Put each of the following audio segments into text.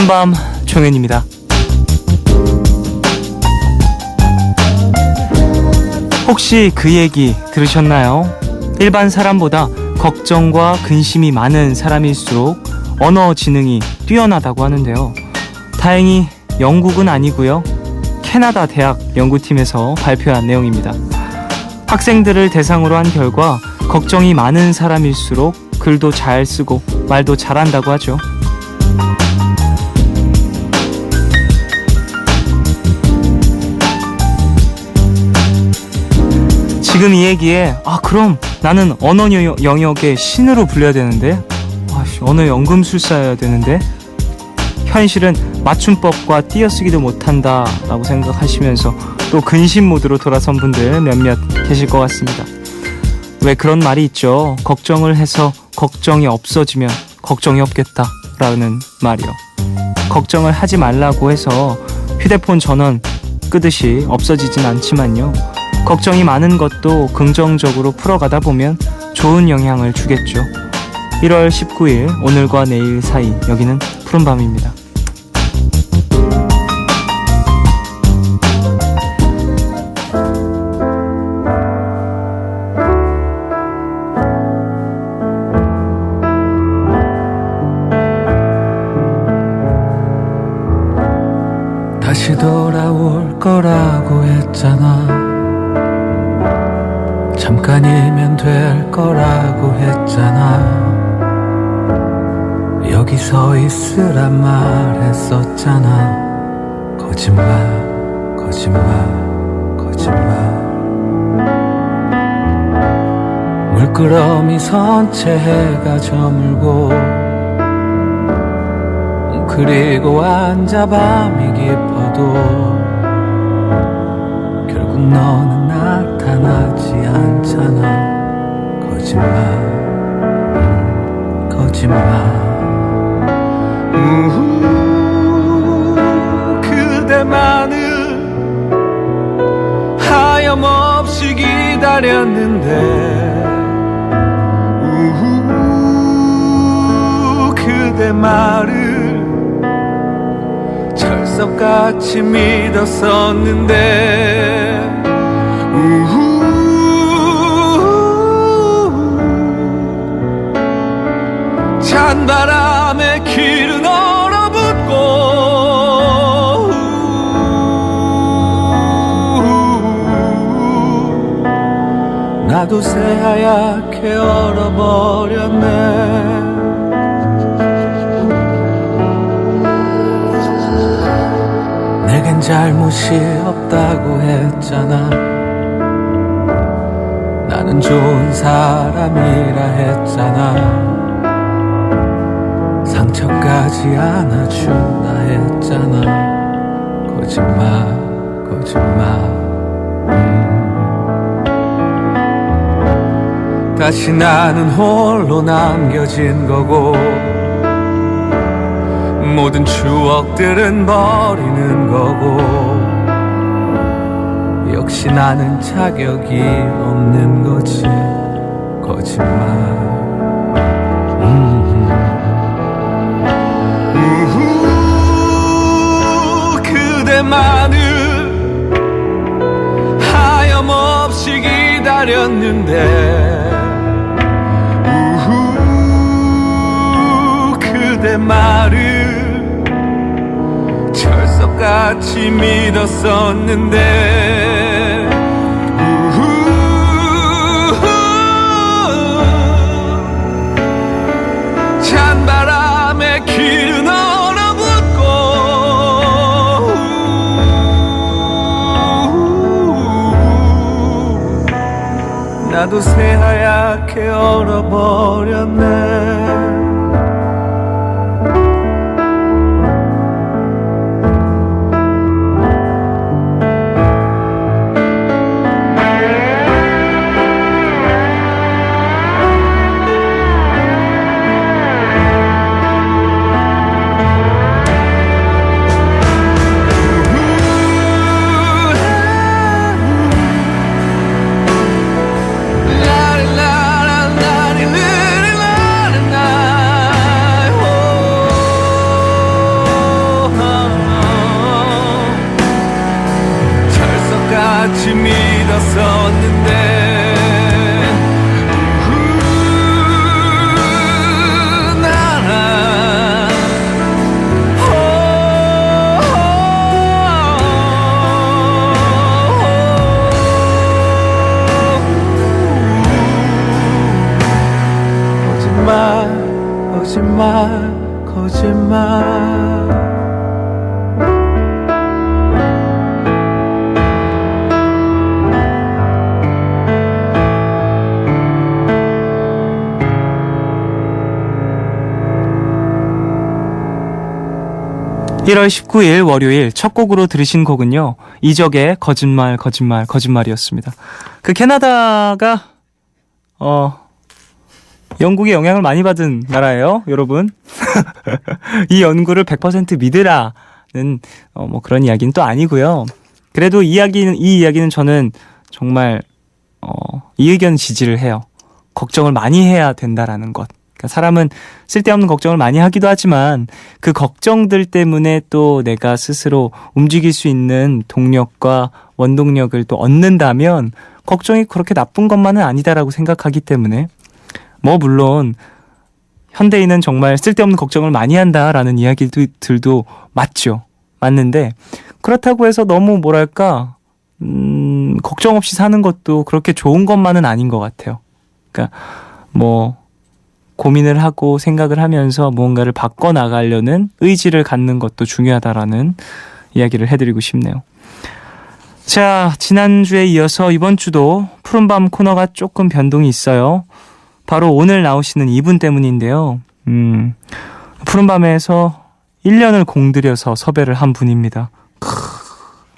푸른밤 종현입니다. 혹시 그 얘기 들으셨나요? 일반 사람보다 걱정과 근심이 많은 사람일수록 언어 지능이 뛰어나다고 하는데요. 다행히 영국은 아니고요. 캐나다 대학 연구팀에서 발표한 내용입니다. 학생들을 대상으로 한 결과 걱정이 많은 사람일수록 글도 잘 쓰고 말도 잘한다고 하죠. 지금 이 얘기에 그럼 나는 언어 영역의 신으로 불려야 되는데 언어 연금술사여야 되는데 현실은 맞춤법과 띄어쓰기도 못한다 라고 생각하시면서 또 근심 모드로 돌아선 분들 몇몇 계실 것 같습니다. 왜 그런 말이 있죠. 걱정을 해서 걱정이 없어지면 걱정이 없겠다 라는 말이요. 걱정을 하지 말라고 해서 휴대폰 전원 끄듯이 없어지진 않지만요. 걱정이 많은 것도 긍정적으로 풀어가다 보면 좋은 영향을 주겠죠. 1월 19일 오늘과 내일 사이 여기는 푸른밤입니다. 다시 돌아올 거라고 했잖아. 잠깐이면 될 거라고 했잖아. 여기 서 있으란 말했었잖아. 거짓말, 거짓말, 거짓말. 물끄러미 선채 해가 저물고 그리고 앉아 밤이 깊어도 결국 너는 나타나지 않잖아. 거짓말, 거짓말. 그대만을 하염없이 기다렸는데 그대 말을 철석같이 믿었었는데 찬바람에 길은 얼어붙고 나도 새하얗게 얼어버렸네. 내겐 잘못이 없다고 했잖아. 나는 좋은 사람이라 했잖아. 상처까지 안아준다 했잖아. 거짓말, 거짓말. 다시 나는 홀로 남겨진 거고 모든 추억들은 버리는 거고 역시 나는 자격이 없는 거지. 거짓말. 그대만을 하염없이 기다렸는데 그대 말을 철석같이 믿었었는데 찬바람에 길은 얼어붙고 나도 새하얗게 얼어버렸네. 거짓말 거짓말. (1월 19일) 월요일 첫 곡으로 들으신 곡은요, 이적의 거짓말 거짓말 거짓말이었습니다. 그 캐나다가 영국의 영향을 많이 받은 나라예요, 여러분. 이 연구를 100% 믿으라는 뭐 그런 이야기는 또 아니고요. 그래도 이 이야기는 저는 정말 이 의견 지지를 해요. 걱정을 많이 해야 된다라는 것. 그러니까 사람은 쓸데없는 걱정을 많이 하기도 하지만 그 걱정들 때문에 또 내가 스스로 움직일 수 있는 동력과 원동력을 또 얻는다면 걱정이 그렇게 나쁜 것만은 아니다라고 생각하기 때문에, 뭐 물론 현대인은 정말 쓸데없는 걱정을 많이 한다라는 이야기들도 맞죠. 맞는데 그렇다고 해서 너무 뭐랄까 걱정 없이 사는 것도 그렇게 좋은 것만은 아닌 것 같아요. 그러니까 뭐 고민을 하고 생각을 하면서 무언가를 바꿔나가려는 의지를 갖는 것도 중요하다라는 이야기를 해드리고 싶네요. 자, 지난주에 이어서 이번 주도 푸른밤 코너가 조금 변동이 있어요. 바로 오늘 나오시는 이분 때문인데요. 푸른밤에서 1년을 공들여서 섭외를 한 분입니다.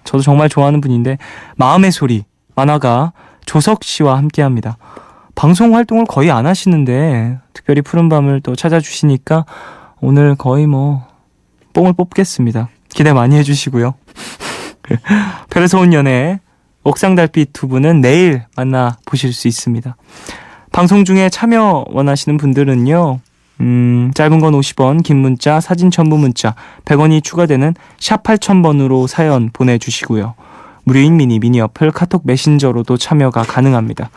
저도 정말 좋아하는 분인데, 마음의 소리 만화가 조석 씨와 함께합니다. 방송 활동을 거의 안 하시는데 특별히 푸른밤을 또 찾아주시니까 오늘 거의 뭐 뽕을 뽑겠습니다. 기대 많이 해주시고요. 별에서 온 연애 옥상달빛 두 분은 내일 만나보실 수 있습니다. 방송 중에 참여 원하시는 분들은요, 짧은 건 50원, 긴 문자, 사진 첨부 문자 100원이 추가되는 샵 8000번으로 사연 보내주시고요. 무료인 미니 어플 카톡 메신저로도 참여가 가능합니다.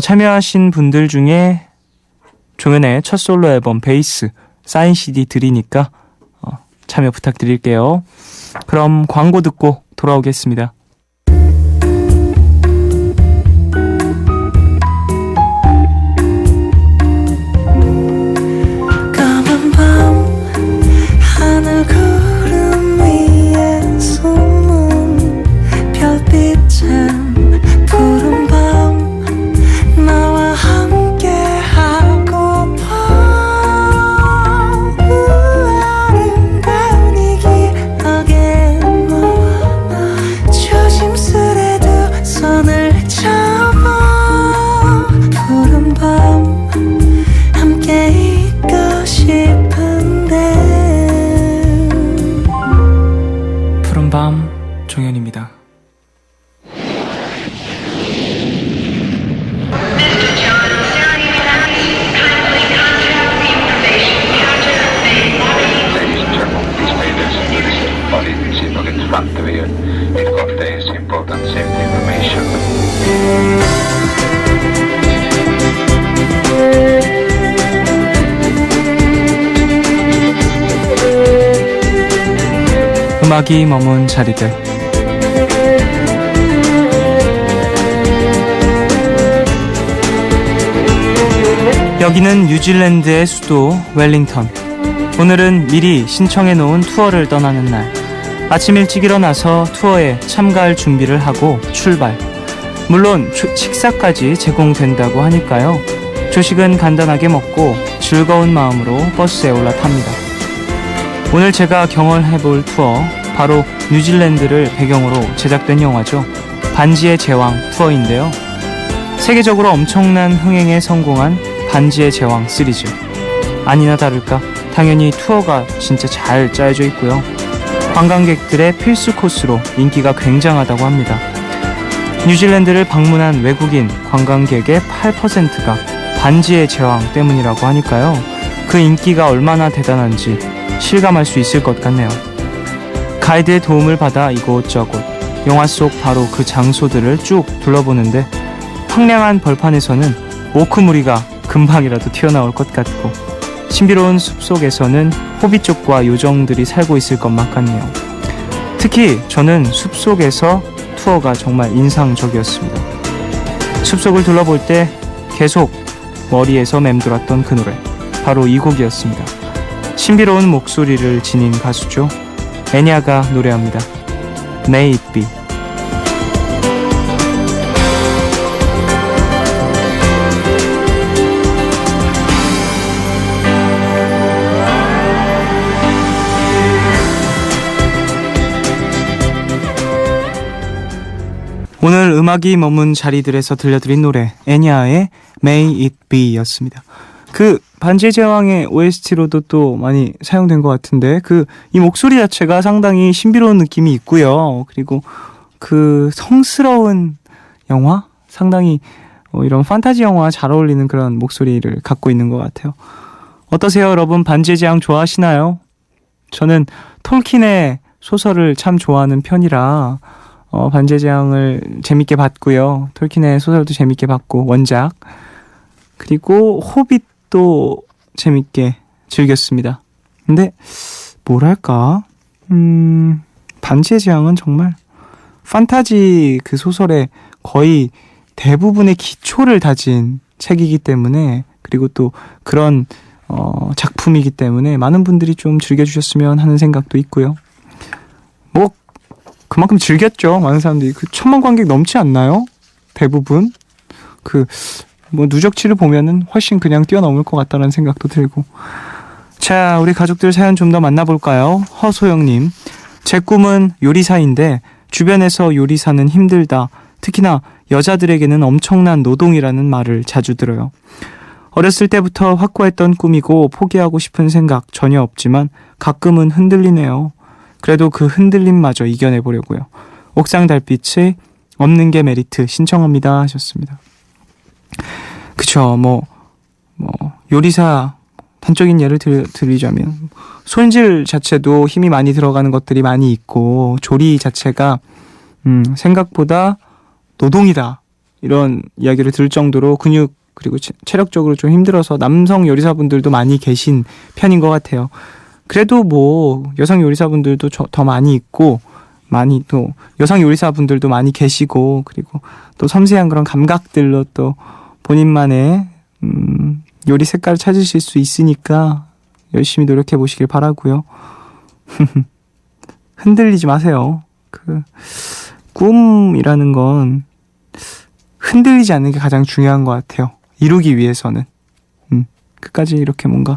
참여하신 분들 중에 종현의 첫 솔로 앨범 베이스 사인 CD 드리니까 참여 부탁드릴게요. 그럼 광고 듣고 돌아오겠습니다. 까만 밤 하늘 구름 위에 숨은 별빛은 푸른 밤 나와 함께 하고파. 아름다운 이 기억에 너와 조심스레 두 손을 잡아. 푸른 밤 함께 있고 싶은데. 푸른밤 종현입니다. It contains important safety information. 음악이 머문 자리들. 여기는 뉴질랜드의 수도 웰링턴. 오늘은 미리 신청해 놓은 투어를 떠나는 날. 아침 일찍 일어나서 투어에 참가할 준비를 하고 출발. 물론 식사까지 제공된다고 하니까요. 조식은 간단하게 먹고 즐거운 마음으로 버스에 올라탑니다. 오늘 제가 경험해볼 투어, 바로 뉴질랜드를 배경으로 제작된 영화죠. 반지의 제왕 투어인데요. 세계적으로 엄청난 흥행에 성공한 반지의 제왕 시리즈. 아니나 다를까 당연히 투어가 진짜 잘 짜여져 있고요. 관광객들의 필수 코스로 인기가 굉장하다고 합니다. 뉴질랜드를 방문한 외국인 관광객의 8%가 반지의 제왕 때문이라고 하니까요. 그 인기가 얼마나 대단한지 실감할 수 있을 것 같네요. 가이드의 도움을 받아 이곳저곳 영화 속 바로 그 장소들을 쭉 둘러보는데, 황량한 벌판에서는 오크무리가 금방이라도 튀어나올 것 같고, 신비로운 숲속에서는 호빗족과 요정들이 살고 있을 것만 같네요. 특히 저는 숲속에서 투어가 정말 인상적이었습니다. 숲속을 둘러볼 때 계속 머리에서 맴돌았던 그 노래, 바로 이 곡이었습니다. 신비로운 목소리를 지닌 가수죠. 애니아가 노래합니다. May it be. 오늘 음악이 머문 자리들에서 들려드린 노래 애니아의 May It Be 였습니다. 그 반지의 제왕의 OST로도 또 많이 사용된 것 같은데 이 목소리 자체가 상당히 신비로운 느낌이 있고요. 그리고 그 성스러운 영화? 상당히 이런 판타지 영화 잘 어울리는 그런 목소리를 갖고 있는 것 같아요. 어떠세요, 여러분? 반지의 제왕 좋아하시나요? 저는 톨킨의 소설을 참 좋아하는 편이라 반지의 제왕을 재밌게 봤고요. 톨킨의 소설도 재밌게 봤고 원작 그리고 호빗도 재밌게 즐겼습니다. 근데 뭐랄까 반지의 제왕은 정말 판타지 그 소설의 거의 대부분의 기초를 다진 책이기 때문에 그리고 또 그런 작품이기 때문에 많은 분들이 좀 즐겨주셨으면 하는 생각도 있고요. 뭐 그만큼 즐겼죠. 많은 사람들이 1000만 관객 넘지 않나요? 대부분 뭐 누적치를 보면은 훨씬 그냥 뛰어넘을 것 같다는 생각도 들고. 자, 우리 가족들 사연 좀 더 만나볼까요? 허소영님, 제 꿈은 요리사인데 주변에서 요리사는 힘들다. 특히나 여자들에게는 엄청난 노동이라는 말을 자주 들어요. 어렸을 때부터 확고했던 꿈이고 포기하고 싶은 생각 전혀 없지만 가끔은 흔들리네요. 그래도 그 흔들림마저 이겨내보려고요. 옥상 달빛의 없는 게 메리트 신청합니다 하셨습니다. 그쵸. 뭐 요리사 단적인 예를 드리자면 손질 자체도 힘이 많이 들어가는 것들이 많이 있고 조리 자체가 생각보다 노동이다 이런 이야기를 들을 정도로 근육 그리고 체력적으로 좀 힘들어서 남성 요리사분들도 많이 계신 편인 것 같아요. 그래도 뭐 여성 요리사분들도 더 많이 있고 많이 또 여성 요리사분들도 많이 계시고 그리고 또 섬세한 그런 감각들로 또 본인만의 요리 색깔을 찾으실 수 있으니까 열심히 노력해 보시길 바라고요. 흔들리지 마세요. 꿈이라는 건 흔들리지 않는 게 가장 중요한 것 같아요. 이루기 위해서는 끝까지 이렇게 뭔가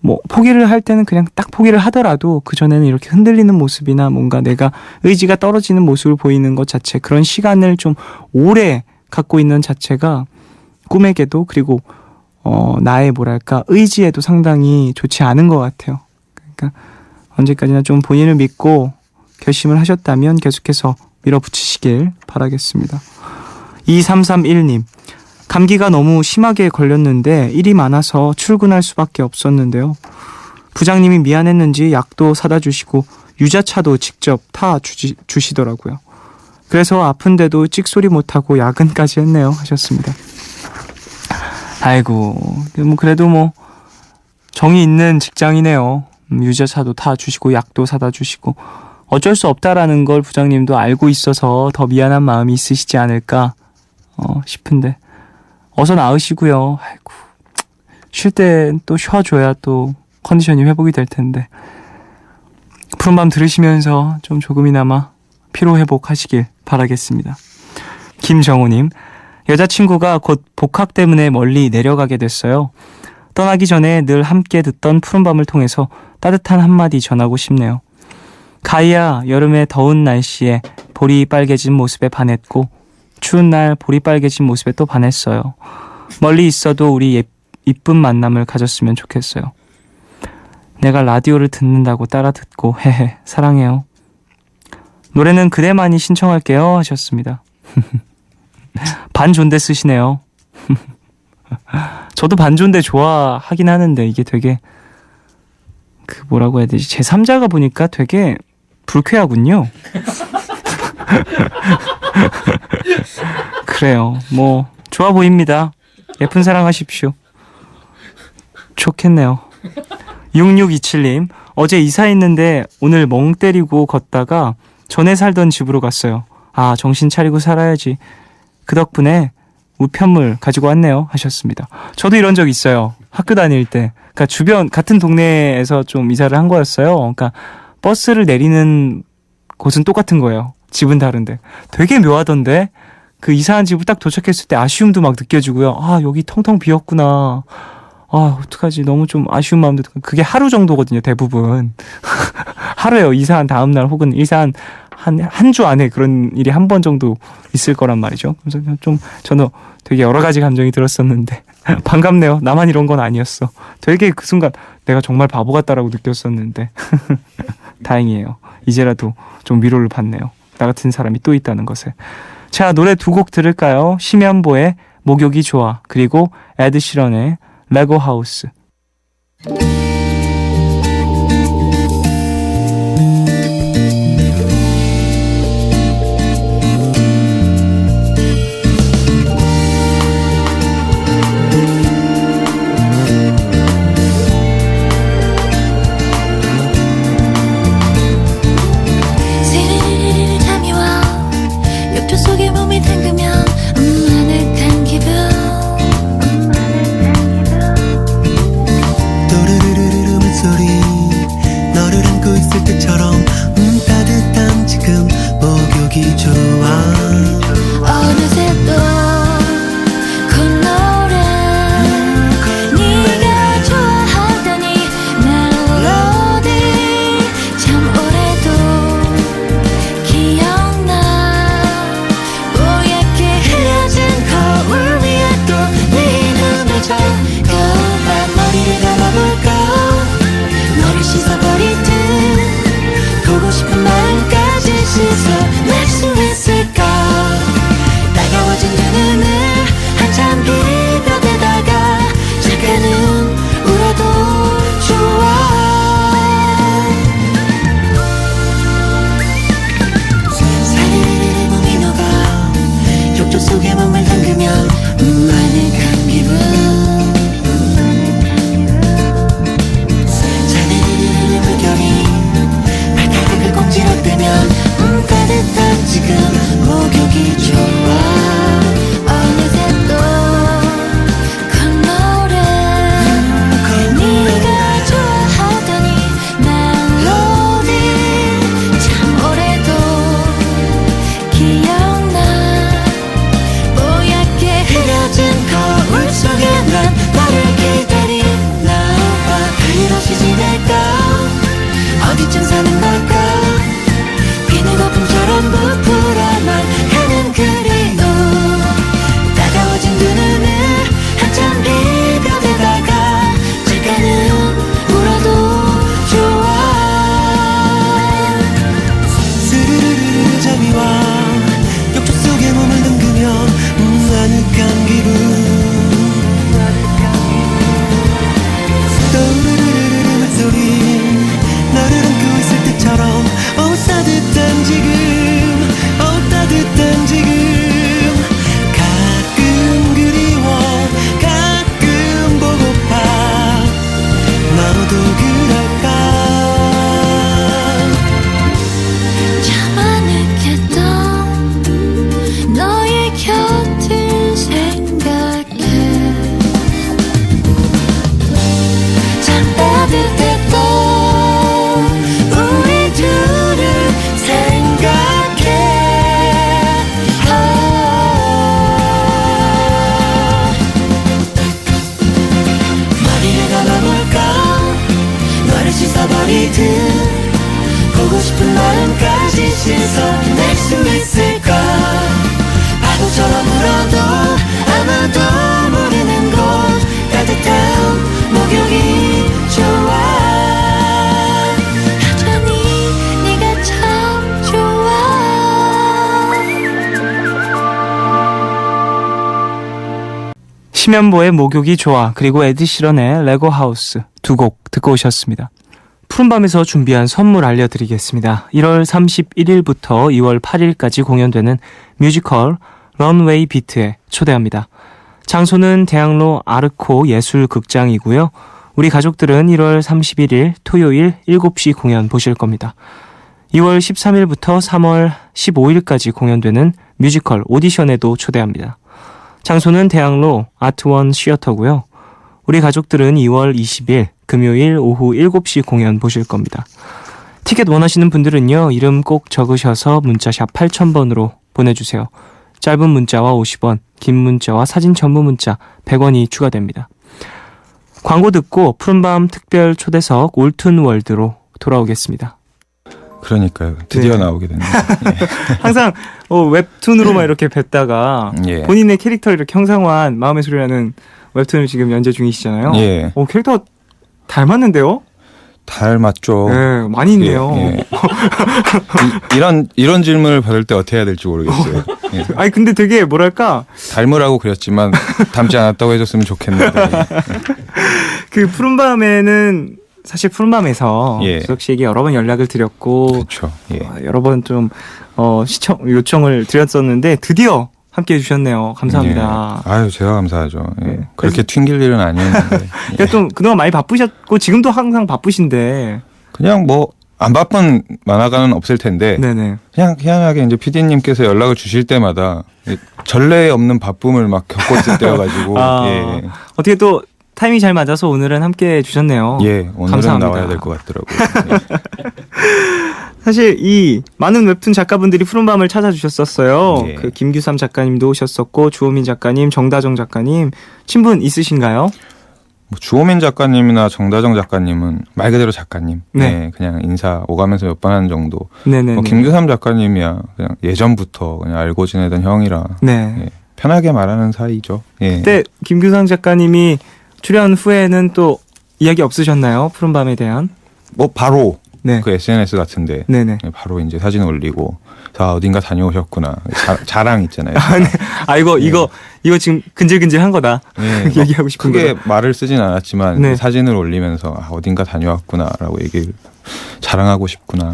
뭐 포기를 할 때는 그냥 딱 포기를 하더라도 그전에는 이렇게 흔들리는 모습이나 뭔가 내가 의지가 떨어지는 모습을 보이는 것 자체 그런 시간을 좀 오래 갖고 있는 자체가 꿈에게도 그리고 나의 뭐랄까 의지에도 상당히 좋지 않은 것 같아요. 그러니까 언제까지나 좀 본인을 믿고 결심을 하셨다면 계속해서 밀어붙이시길 바라겠습니다. 2331님, 감기가 너무 심하게 걸렸는데 일이 많아서 출근할 수밖에 없었는데요. 부장님이 미안했는지 약도 사다 주시고 유자차도 직접 타 주시더라고요. 그래서 아픈데도 찍소리 못하고 야근까지 했네요 하셨습니다. 아이고, 뭐 그래도 뭐 정이 있는 직장이네요. 유자차도 타 주시고 약도 사다 주시고 어쩔 수 없다라는 걸 부장님도 알고 있어서 더 미안한 마음이 있으시지 않을까 싶은데 어서 나으시고요. 아이고, 쉴 때 또 쉬어줘야 또 컨디션이 회복이 될 텐데 푸른밤 들으시면서 좀 조금이나마 피로 회복하시길 바라겠습니다. 김정우님, 여자친구가 곧 복학 때문에 멀리 내려가게 됐어요. 떠나기 전에 늘 함께 듣던 푸른밤을 통해서 따뜻한 한마디 전하고 싶네요. 가희야, 여름의 더운 날씨에 볼이 빨개진 모습에 반했고 추운 날 볼이 빨개진 모습에 또 반했어요. 멀리 있어도 우리 이쁜 만남을 가졌으면 좋겠어요. 내가 라디오를 듣는다고 따라 듣고 헤헤 사랑해요. 노래는 그대만이 신청할게요 하셨습니다. 반존대 쓰시네요. 저도 반존대 좋아하긴 하는데 이게 되게 뭐라고 해야 되지? 제3자가 보니까 되게 불쾌하군요. 그래요. 뭐 좋아 보입니다. 예쁜 사랑하십시오. 좋겠네요. 6627님, 어제 이사했는데 오늘 멍 때리고 걷다가 전에 살던 집으로 갔어요. 아, 정신 차리고 살아야지. 그 덕분에 우편물 가지고 왔네요 하셨습니다. 저도 이런 적 있어요. 학교 다닐 때. 그러니까 주변 같은 동네에서 좀 이사를 한 거였어요. 그러니까 버스를 내리는 곳은 똑같은 거예요. 집은 다른데. 되게 묘하던데. 그 이사한 집을 딱 도착했을 때 아쉬움도 막 느껴지고요. 아, 여기 텅텅 비었구나. 아, 어떡하지. 너무 좀 아쉬운 마음도 들고. 그게 하루 정도거든요, 대부분. 하루에요. 이사한 다음날 혹은 이사한 한 주 안에 그런 일이 한 번 정도 있을 거란 말이죠. 그래서 좀 저는 되게 여러 가지 감정이 들었었는데 반갑네요. 나만 이런 건 아니었어. 되게 그 순간 내가 정말 바보 같다라고 느꼈었는데 다행이에요. 이제라도 좀 위로를 받네요. 나 같은 사람이 또 있다는 것에. 자, 노래 두 곡 들을까요? 심연보의 목욕이 좋아, 그리고 에드 시런의 레고 하우스. 스르르르 잠이 와 욕조 속에 몸이 담그면 아늑한 기분 또르르르르 물소리 너를 안고 있을 때처럼 따뜻한 지금 목욕이 좋아 어느새 또 콧노래 네가 좋아하더니 멜로디 참 오래도 기억나 뽀얗게 흐려진 거울 위에 또 네 눈을 감고 머리를 감아볼까 너를 씻어버리듯 보고 싶은 마음까지 씻어낼 수 있을까 따가워진 두 눈을 한참 비벼대다가 잠깐은 울어도 좋아 사르르르 몸이 녹아 욕조 속에 몸을 담그면 아늑한 기분 사르르르 물결이 발가락을 꽁지락대면 따뜻한 지금 목욕이 좋아 어느새 또 콧노래 네가 좋아하더니 멜로디 참 오래도 기억나 뽀얗게 흐려진 거울 속에 난 너를 기다리나 봐 그렇게 지낼까 어디쯤 사는 걸까 비는 거품처럼 부풀어만 가는 그리움 따가워진 두 눈을 한참 비벼대다가 잠깐은 울어도 좋아 스르르르 잠이 와 욕조 속에 몸을 담그면 아늑한 기분 떠오르르르르 물소리 너를 안고 있을 때처럼 따뜻한 지금 따뜻한 지금 가끔 그리워 가끔 보고파 너도 그럴까 참 아늑했던 너의 곁을 생각해 참 따뜻했던 우리 둘을 생각해 머리를 감아볼까 너를 씻어버리듯 보고 싶은 마음까지 씻어낼 수 있을까 파도처럼 울어도 아무도 모르는 곳 따뜻한 목욕이 좋아 여전히 네가 참 좋아 심연보의 목욕이 좋아, 그리고 에드 시런의 레고 하우스 두 곡 듣고 오셨습니다. 푸른밤에서 준비한 선물 알려드리겠습니다. 1월 31일부터 2월 8일까지 공연되는 뮤지컬 런웨이 비트에 초대합니다. 장소는 대학로 아르코 예술극장이고요. 우리 가족들은 1월 31일 토요일 7시 공연 보실 겁니다. 2월 13일부터 3월 15일까지 공연되는 뮤지컬 오디션에도 초대합니다. 장소는 대학로 아트원 시어터고요. 우리 가족들은 2월 20일 금요일 오후 7시 공연 보실 겁니다. 티켓 원하시는 분들은요. 이름 꼭 적으셔서 문자샵 8000번으로 보내주세요. 짧은 문자와 50원, 긴 문자와 사진 전부 문자 100원이 추가됩니다. 광고 듣고 푸른밤 특별 초대석 올툰월드로 돌아오겠습니다. 그러니까요. 드디어 네. 나오게 됐네요. 항상 웹툰으로만 이렇게 뵀다가 예. 본인의 캐릭터를 이렇게 형상화한 마음의 소리라는 웹툰을 지금 연재 중이시잖아요. 예. 캐릭터 닮았는데요? 닮았죠. 네, 많이 있네요. 예, 예. 이런 질문을 받을 때 어떻게 해야 될지 모르겠어요. 예. 아니 근데 되게 뭐랄까 닮으라고 그렸지만 닮지 않았다고 해줬으면 좋겠는데. 그 푸른밤에는 사실 푸른밤에서 예. 주석 씨에게 여러 번 연락을 드렸고 그렇죠. 예. 여러 번 좀 시청 요청을 드렸었는데 드디어 함께 해주셨네요. 감사합니다. 예. 아유 제가 감사하죠. 예. 네. 그렇게 튕길 일은 아니었는데. 예. 그러니까 좀 그동안 많이 바쁘셨고 지금도 항상 바쁘신데. 그냥 뭐 안 바쁜 만화가는 없을 텐데 네네. 그냥 희한하게 이제 PD님께서 연락을 주실 때마다 전례 없는 바쁨을 막 겪었을 때여가지고 예. 어떻게 또 타이밍이 잘 맞아서 오늘은 함께 해주셨네요. 예, 오늘은 감사합니다. 나와야 될 것 같더라고요. 예. 사실 이 많은 웹툰 작가분들이 푸른밤을 찾아주셨었어요. 예. 그 김규삼 작가님도 오셨었고 주호민 작가님, 정다정 작가님 친분 있으신가요? 뭐 주호민 작가님이나 정다정 작가님은 말 그대로 작가님. 네. 네, 그냥 인사 오가면서 몇 번 하는 정도. 네네. 뭐 김규삼 작가님이야 그냥 예전부터 그냥 알고 지내던 형이라 네. 예, 편하게 말하는 사이죠. 예. 그때 김규삼 작가님이 출연 후에는 또 이야기 없으셨나요? 푸른밤에 대한? 뭐 바로 네. 그 SNS 같은데 네네. 예, 바로 이제 사진 올리고 자 어딘가 다녀오셨구나 자랑 있잖아요. 이거 지금 근질근질한 거다. 예, 얘기하고 싶은 크게 거다. 말을 쓰진 않았지만 네. 사진을 올리면서 어딘가 다녀왔구나라고 얘기를 자랑하고 싶구나.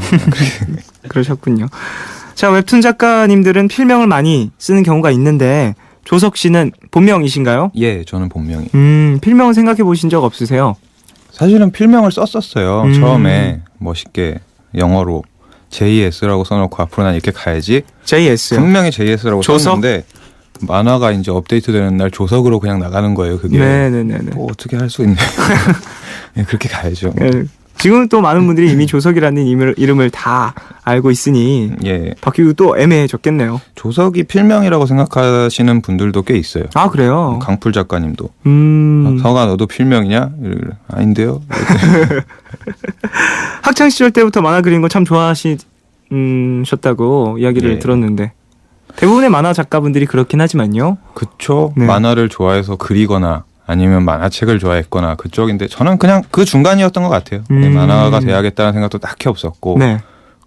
그러셨군요. 자, 웹툰 작가님들은 필명을 많이 쓰는 경우가 있는데 조석 씨는 본명이신가요? 예, 저는 본명이. 필명은 생각해 보신 적 없으세요? 사실은 필명을 썼었어요. 음. 처음에 멋있게 영어로 JS라고 써놓고 앞으로 난 이렇게 가야지. JS요. 분명히 JS라고 조석? 썼는데 만화가 이제 업데이트되는 날 조석으로 그냥 나가는 거예요. 그게 네네네. 뭐 어떻게 할 수 있네. 예, 그렇게 가야죠. 예, 지금은 또 많은 분들이 이미 조석이라는 이름을 다 알고 있으니 예, 바뀌고 또 애매해졌겠네요. 조석이 필명이라고 생각하시는 분들도 꽤 있어요. 아 그래요? 강풀 작가님도 성아 너도 필명이냐? 아닌데요. 학창 시절 때부터 만화 그리는 거 참 좋아하셨다고 이야기를 예. 들었는데 대부분의 만화 작가분들이 그렇긴 하지만요. 그쵸. 네. 만화를 좋아해서 그리거나 아니면 만화책을 좋아했거나 그쪽인데 저는 그냥 그 중간이었던 것 같아요. 네, 만화가 돼야겠다는 생각도 딱히 없었고 네.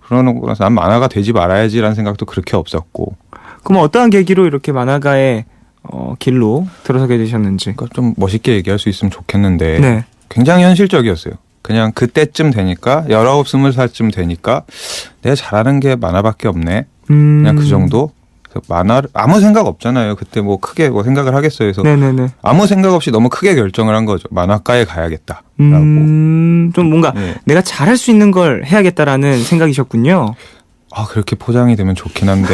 그러고 나서 난 만화가 되지 말아야지라는 생각도 그렇게 없었고 그럼 어떠한 계기로 이렇게 만화가의 길로 들어서게 되셨는지. 그러니까 좀 멋있게 얘기할 수 있으면 좋겠는데 네. 굉장히 현실적이었어요. 그냥 그때쯤 되니까 19, 20살쯤 되니까 내가 잘하는 게 만화밖에 없네. 그냥 그 정도. 그래서 만화를 아무 생각 없잖아요. 그때 뭐 크게 뭐 생각을 하겠어요. 그래서 네네네. 아무 생각 없이 너무 크게 결정을 한 거죠. 만화가에 가야겠다라고. 좀 뭔가 예. 내가 잘할 수 있는 걸 해야겠다라는 생각이셨군요. 아 그렇게 포장이 되면 좋긴 한데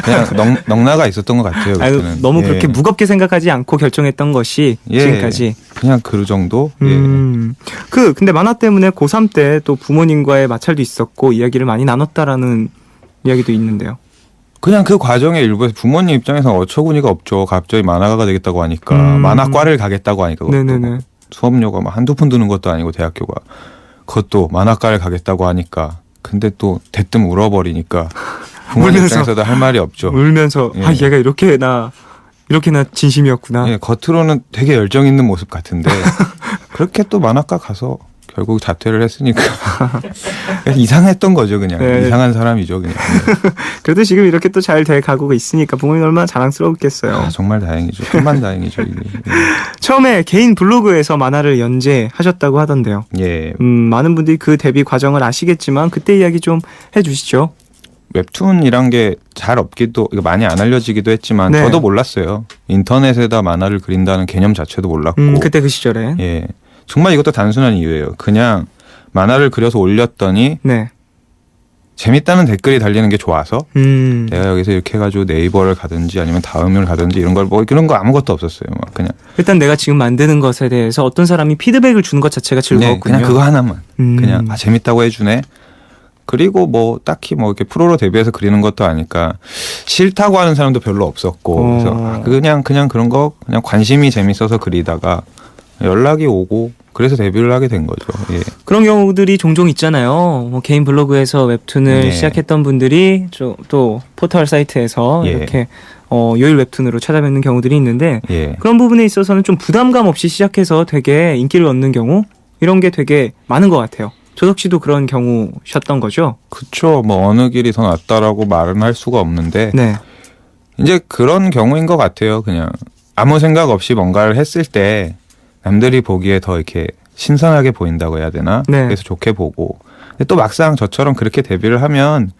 그냥 넉나가 있었던 것 같아요. 아유, 그때는. 너무 예. 그렇게 무겁게 생각하지 않고 결정했던 것이 예. 지금까지. 그냥 그 정도. 예. 근데 만화 때문에 고3 때 또 부모님과의 마찰도 있었고 이야기를 많이 나눴다라는 이야기도 있는데요. 그냥 그 과정의 일부에서 부모님 입장에서 어처구니가 없죠. 갑자기 만화가가 되겠다고 하니까 만화과를 가겠다고 하니까 그것도 네네네. 수업료가 막 한두 푼 드는 것도 아니고 대학교가 그것도 만화과를 가겠다고 하니까 근데 또 대뜸 울어버리니까 부모님 울면서. 입장에서도 할 말이 없죠. 울면서 예. 아 얘가 이렇게나 진심이었구나. 예, 겉으로는 되게 열정 있는 모습 같은데 그렇게 또 만화과 가서 결국 자퇴를 했으니까 이상했던 거죠. 그냥 네. 이상한 사람이죠. 그냥. 그래도 지금 이렇게 또 잘 돼 가고 있으니까 부모님 얼마나 자랑스러웠겠어요. 아, 정말 다행이죠. 천만 다행이죠. 이게. 처음에 개인 블로그에서 만화를 연재하셨다고 하던데요. 예. 많은 분들이 그 데뷔 과정을 아시겠지만 그때 이야기 좀 해주시죠. 웹툰이란 게 잘 없기도 이거 많이 안 알려지기도 했지만 네. 저도 몰랐어요. 인터넷에다 만화를 그린다는 개념 자체도 몰랐고 그때 그 시절에. 예. 정말 이것도 단순한 이유예요. 그냥 만화를 그려서 올렸더니 네. 재밌다는 댓글이 달리는 게 좋아서 내가 여기서 이렇게 해가지고 네이버를 가든지 아니면 다음을 가든지 이런 걸 뭐 그런 거 아무것도 없었어요. 막 그냥 일단 내가 지금 만드는 것에 대해서 어떤 사람이 피드백을 주는 것 자체가 즐거웠군요. 그냥 그거 하나만 그냥 재밌다고 해주네. 그리고 뭐 딱히 뭐 이렇게 프로로 데뷔해서 그리는 것도 아니까 싫다고 하는 사람도 별로 없었고 그래서 그냥 그런 거 그냥 관심이 재밌어서 그리다가 연락이 오고 그래서 데뷔를 하게 된 거죠. 예. 그런 경우들이 종종 있잖아요. 뭐 개인 블로그에서 웹툰을 네. 시작했던 분들이 또 포털 사이트에서 예. 이렇게 요일 웹툰으로 찾아뵙는 경우들이 있는데 예. 그런 부분에 있어서는 좀 부담감 없이 시작해서 되게 인기를 얻는 경우 이런 게 되게 많은 것 같아요. 조석 씨도 그런 경우셨던 거죠? 그쵸. 뭐 어느 길이 더 낫다라고 말은 할 수가 없는데 네. 이제 그런 경우인 것 같아요. 그냥 아무 생각 없이 뭔가를 했을 때 남들이 보기에 더 이렇게 신선하게 보인다고 해야 되나? 네. 그래서 좋게 보고. 근데 또 막상 저처럼 그렇게 데뷔를 하면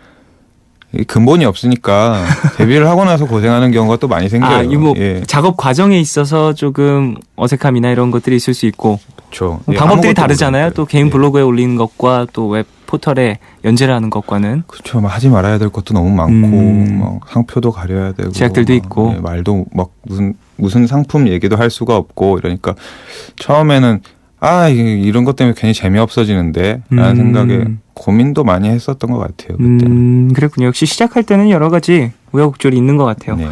이 근본이 없으니까 데뷔를 하고 나서 고생하는 경우가 또 많이 생겨요. 이 뭐 예. 작업 과정에 있어서 조금 어색함이나 이런 것들이 있을 수 있고 그렇죠. 방법들이 다르잖아요. 또 개인 블로그에 올리는 것과 또 웹 포털에 연재를 하는 것과는 그렇죠. 막 하지 말아야 될 것도 너무 많고 막 상표도 가려야 되고 제약들도 막, 있고. 예, 말도 막 무슨 상품 얘기도 할 수가 없고 이러니까 처음에는 이런 것 때문에 괜히 재미없어지는데 라는 생각에 고민도 많이 했었던 것 같아요. 그때는. 그랬군요. 역시 시작할 때는 여러 가지 우여곡절이 있는 것 같아요. 네.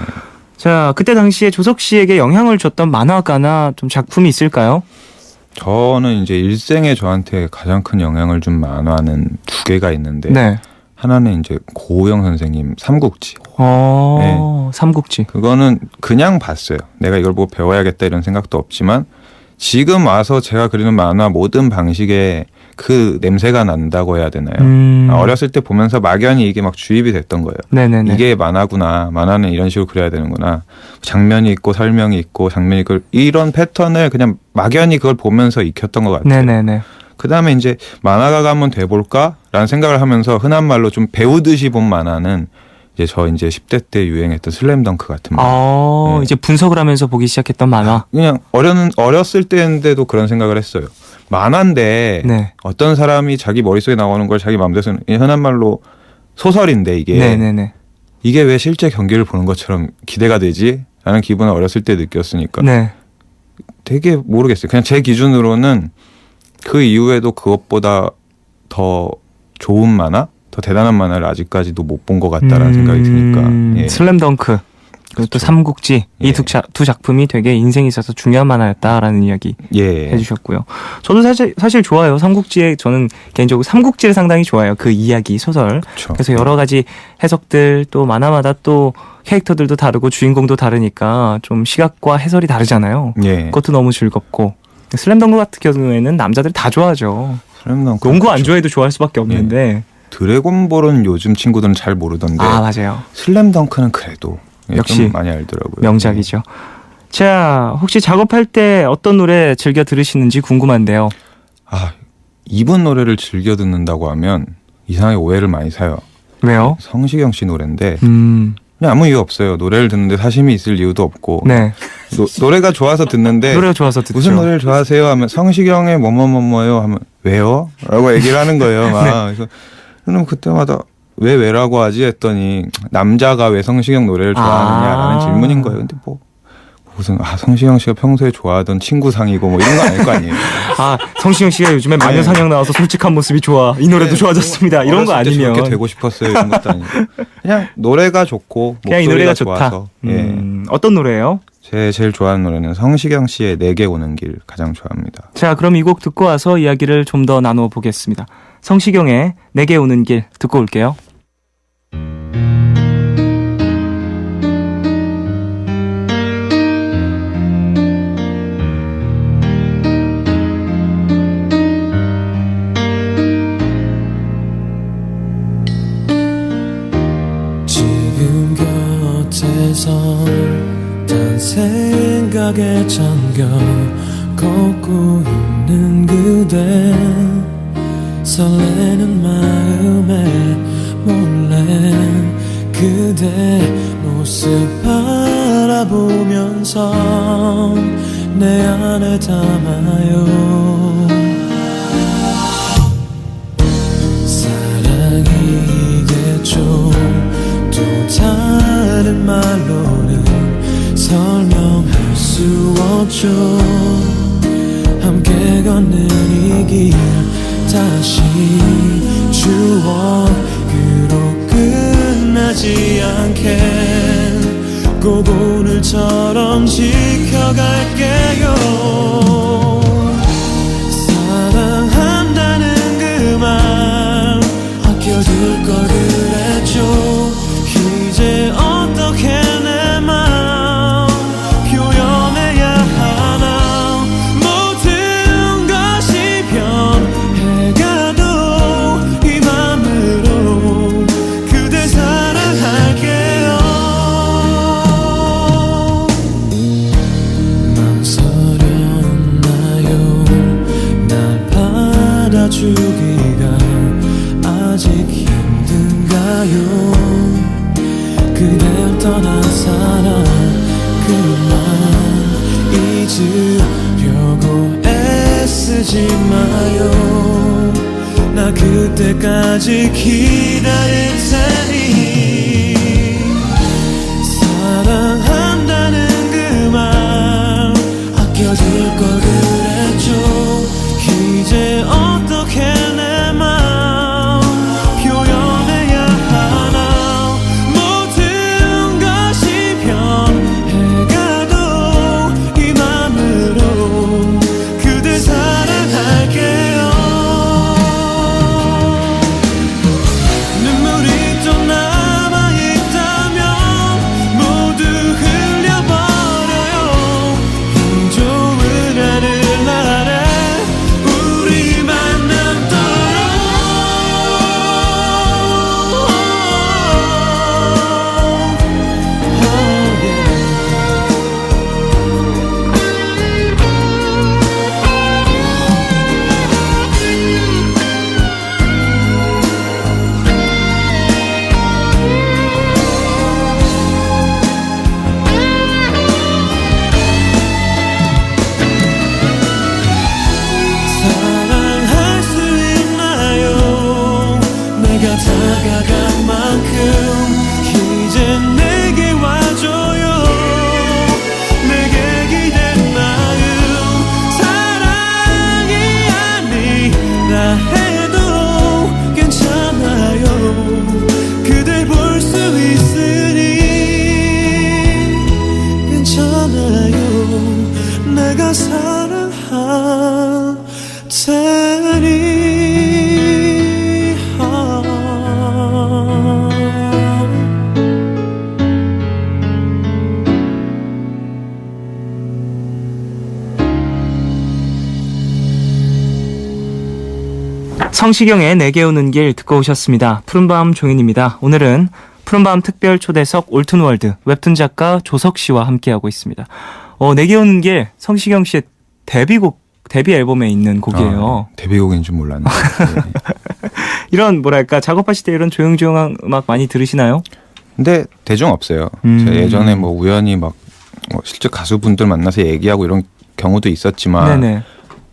자, 그때 당시에 조석 씨에게 영향을 줬던 만화가나 좀 작품이 있을까요? 저는 이제 일생에 저한테 가장 큰 영향을 준 만화는 두 개가 있는데 네. 하나는 이제 고우영 선생님 삼국지. 삼국지. 그거는 그냥 봤어요. 내가 이걸 보고 배워야겠다 이런 생각도 없지만 지금 와서 제가 그리는 만화 모든 방식에 그 냄새가 난다고 해야 되나요? 어렸을 때 보면서 막연히 이게 막 주입이 됐던 거예요. 네네네. 이게 만화구나. 만화는 이런 식으로 그려야 되는구나. 장면이 있고 설명이 있고 장면이 있고 이런 패턴을 그냥 막연히 그걸 보면서 익혔던 것 같아요. 네네네. 그다음에 이제 만화가가 한번 돼볼까라는 생각을 하면서 흔한 말로 좀 배우듯이 본 만화는 이제 10대 때 유행했던 슬램덩크 같은 만화. 네. 이제 분석을 하면서 보기 시작했던 만화. 그냥 어렸을 때인데도 그런 생각을 했어요. 만화인데 네. 어떤 사람이 자기 머릿속에 나오는 걸 자기 마음대로 쓰는 흔한 말로 소설인데 이게 네네네. 이게 왜 실제 경기를 보는 것처럼 기대가 되지? 라는 기분을 어렸을 때 느꼈으니까 네. 되게 모르겠어요. 그냥 제 기준으로는 그 이후에도 그것보다 더 좋은 만화? 더 대단한 만화를 아직까지도 못 본 것 같다라는 생각이 드니까. 예. 슬램덩크 그리고 또 삼국지 예. 이 두 작품이 되게 인생에 있어서 중요한 만화였다라는 이야기 예. 해주셨고요. 저도 사실 좋아요. 삼국지에 저는 개인적으로 삼국지를 상당히 좋아해요. 그 이야기 소설. 그렇죠. 그래서 여러 가지 해석들 또 만화마다 또 캐릭터들도 다르고 주인공도 다르니까 좀 시각과 해설이 다르잖아요. 예. 그것도 너무 즐겁고 슬램덩크 같은 경우에는 남자들 다 좋아하죠. 슬램덩크 농구 안 그렇죠. 좋아해도 좋아할 수밖에 없는데. 드래곤볼은 요즘 친구들은 잘 모르던데 맞아요. 슬램덩크는 그래도 역시 좀 많이 알더라고요. 명작이죠. 자, 혹시 작업할 때 어떤 노래 즐겨 들으시는지 궁금한데요. 이분 노래를 즐겨 듣는다고 하면 이상하게 오해를 많이 사요. 왜요? 성시경 씨 노래인데 음, 그냥 아무 이유 없어요. 노래를 듣는데 사심이 있을 이유도 없고 네. 노래가 좋아서 듣는데 노래가 좋아서 듣죠. 무슨 노래를 좋아하세요? 하면 성시경의 뭐뭐뭐뭐요 하면 왜요? 라고 얘기를 하는 거예요. 막. 네. 그래서 그럼 그때마다 왜라고 하지 했더니 남자가 왜 성시경 노래를 좋아하느냐라는 질문인 거예요. 근데 무슨 성시경 씨가 평소에 좋아하던 친구상이고 뭐 이런 거 아닐 거 아니에요. 성시경 씨가 요즘에 마녀사냥 나와서 솔직한 모습이 좋아. 이 노래도 좋아졌습니다. 이런 거 어렸을 때 아니면 저렇게 되고 싶었어요. 이런 것도 아니고 그냥 노래가 좋고 그냥 이 목소리가 노래가 좋다. 좋아서 예. 어떤 노래예요? 제 제일 좋아하는 노래는 성시경 씨의 내게 오는 길 가장 좋아합니다. 자, 그럼 이 곡 듣고 와서 이야기를 좀 더 나누어 보겠습니다. 성시경의 내게 오는 길 듣고 올게요. 지금 곁에서 단 생각에 잠겨 걷고 있는 그대 설레는 마음에 몰래 그대 모습 바라보면서 내 안에 담아요. 사랑이 많은 말로는 설명할 수 없죠. 함께 걷는 이 길 다시 추억으로 끝나지 않게 꼭 오늘처럼 지켜갈게요. 사랑한다는 그 말 아껴둘 걸 그랬죠. 이제 어떻게 내 맘 표현해야 하나. 모든 것이 변해가도 이 맘으로 그대 사랑할게요. 망설였나요? 날 받아주기가 아직 힘든가요? 그댈 떠난 사람 그만 잊으려고 애쓰지 마요. 나 그때까지 기다릴 테니. 사랑한다는 그 말 아껴둘 걸 그랬죠. 이제 어떻게 내 맘 표현해야 하나. 모든 것이 변해가도 이 맘으로 그대 사랑할게요. 눈물이 또 남아있다면 모두 흘려버려요. 이 좋은 하늘날에 우리 만남도록. 사랑할 수 있나요? 내가 다가간 만큼 이제 내게 와줘요. 내게 기댄 마음 사랑이 아니라 해도 괜찮아요. 그댈 볼 수 있으니 괜찮아요. 내가 사랑할 테니. 성시경의 내게 오는 길 듣고 오셨습니다. 푸른밤 종인입니다. 오늘은 푸른밤 특별 초대석 올툰월드 웹툰 작가 조석 씨와 함께하고 있습니다. 내게 오는 길 성시경 씨의 데뷔 앨범에 있는 곡이에요. 데뷔곡인 줄 몰랐네. 이런 뭐랄까 작업하실 때 이런 조용조용한 음악 많이 들으시나요? 근데 대중 없어요. 제가 예전에 뭐 우연히 막 실제 가수분들 만나서 얘기하고 이런 경우도 있었지만 네네.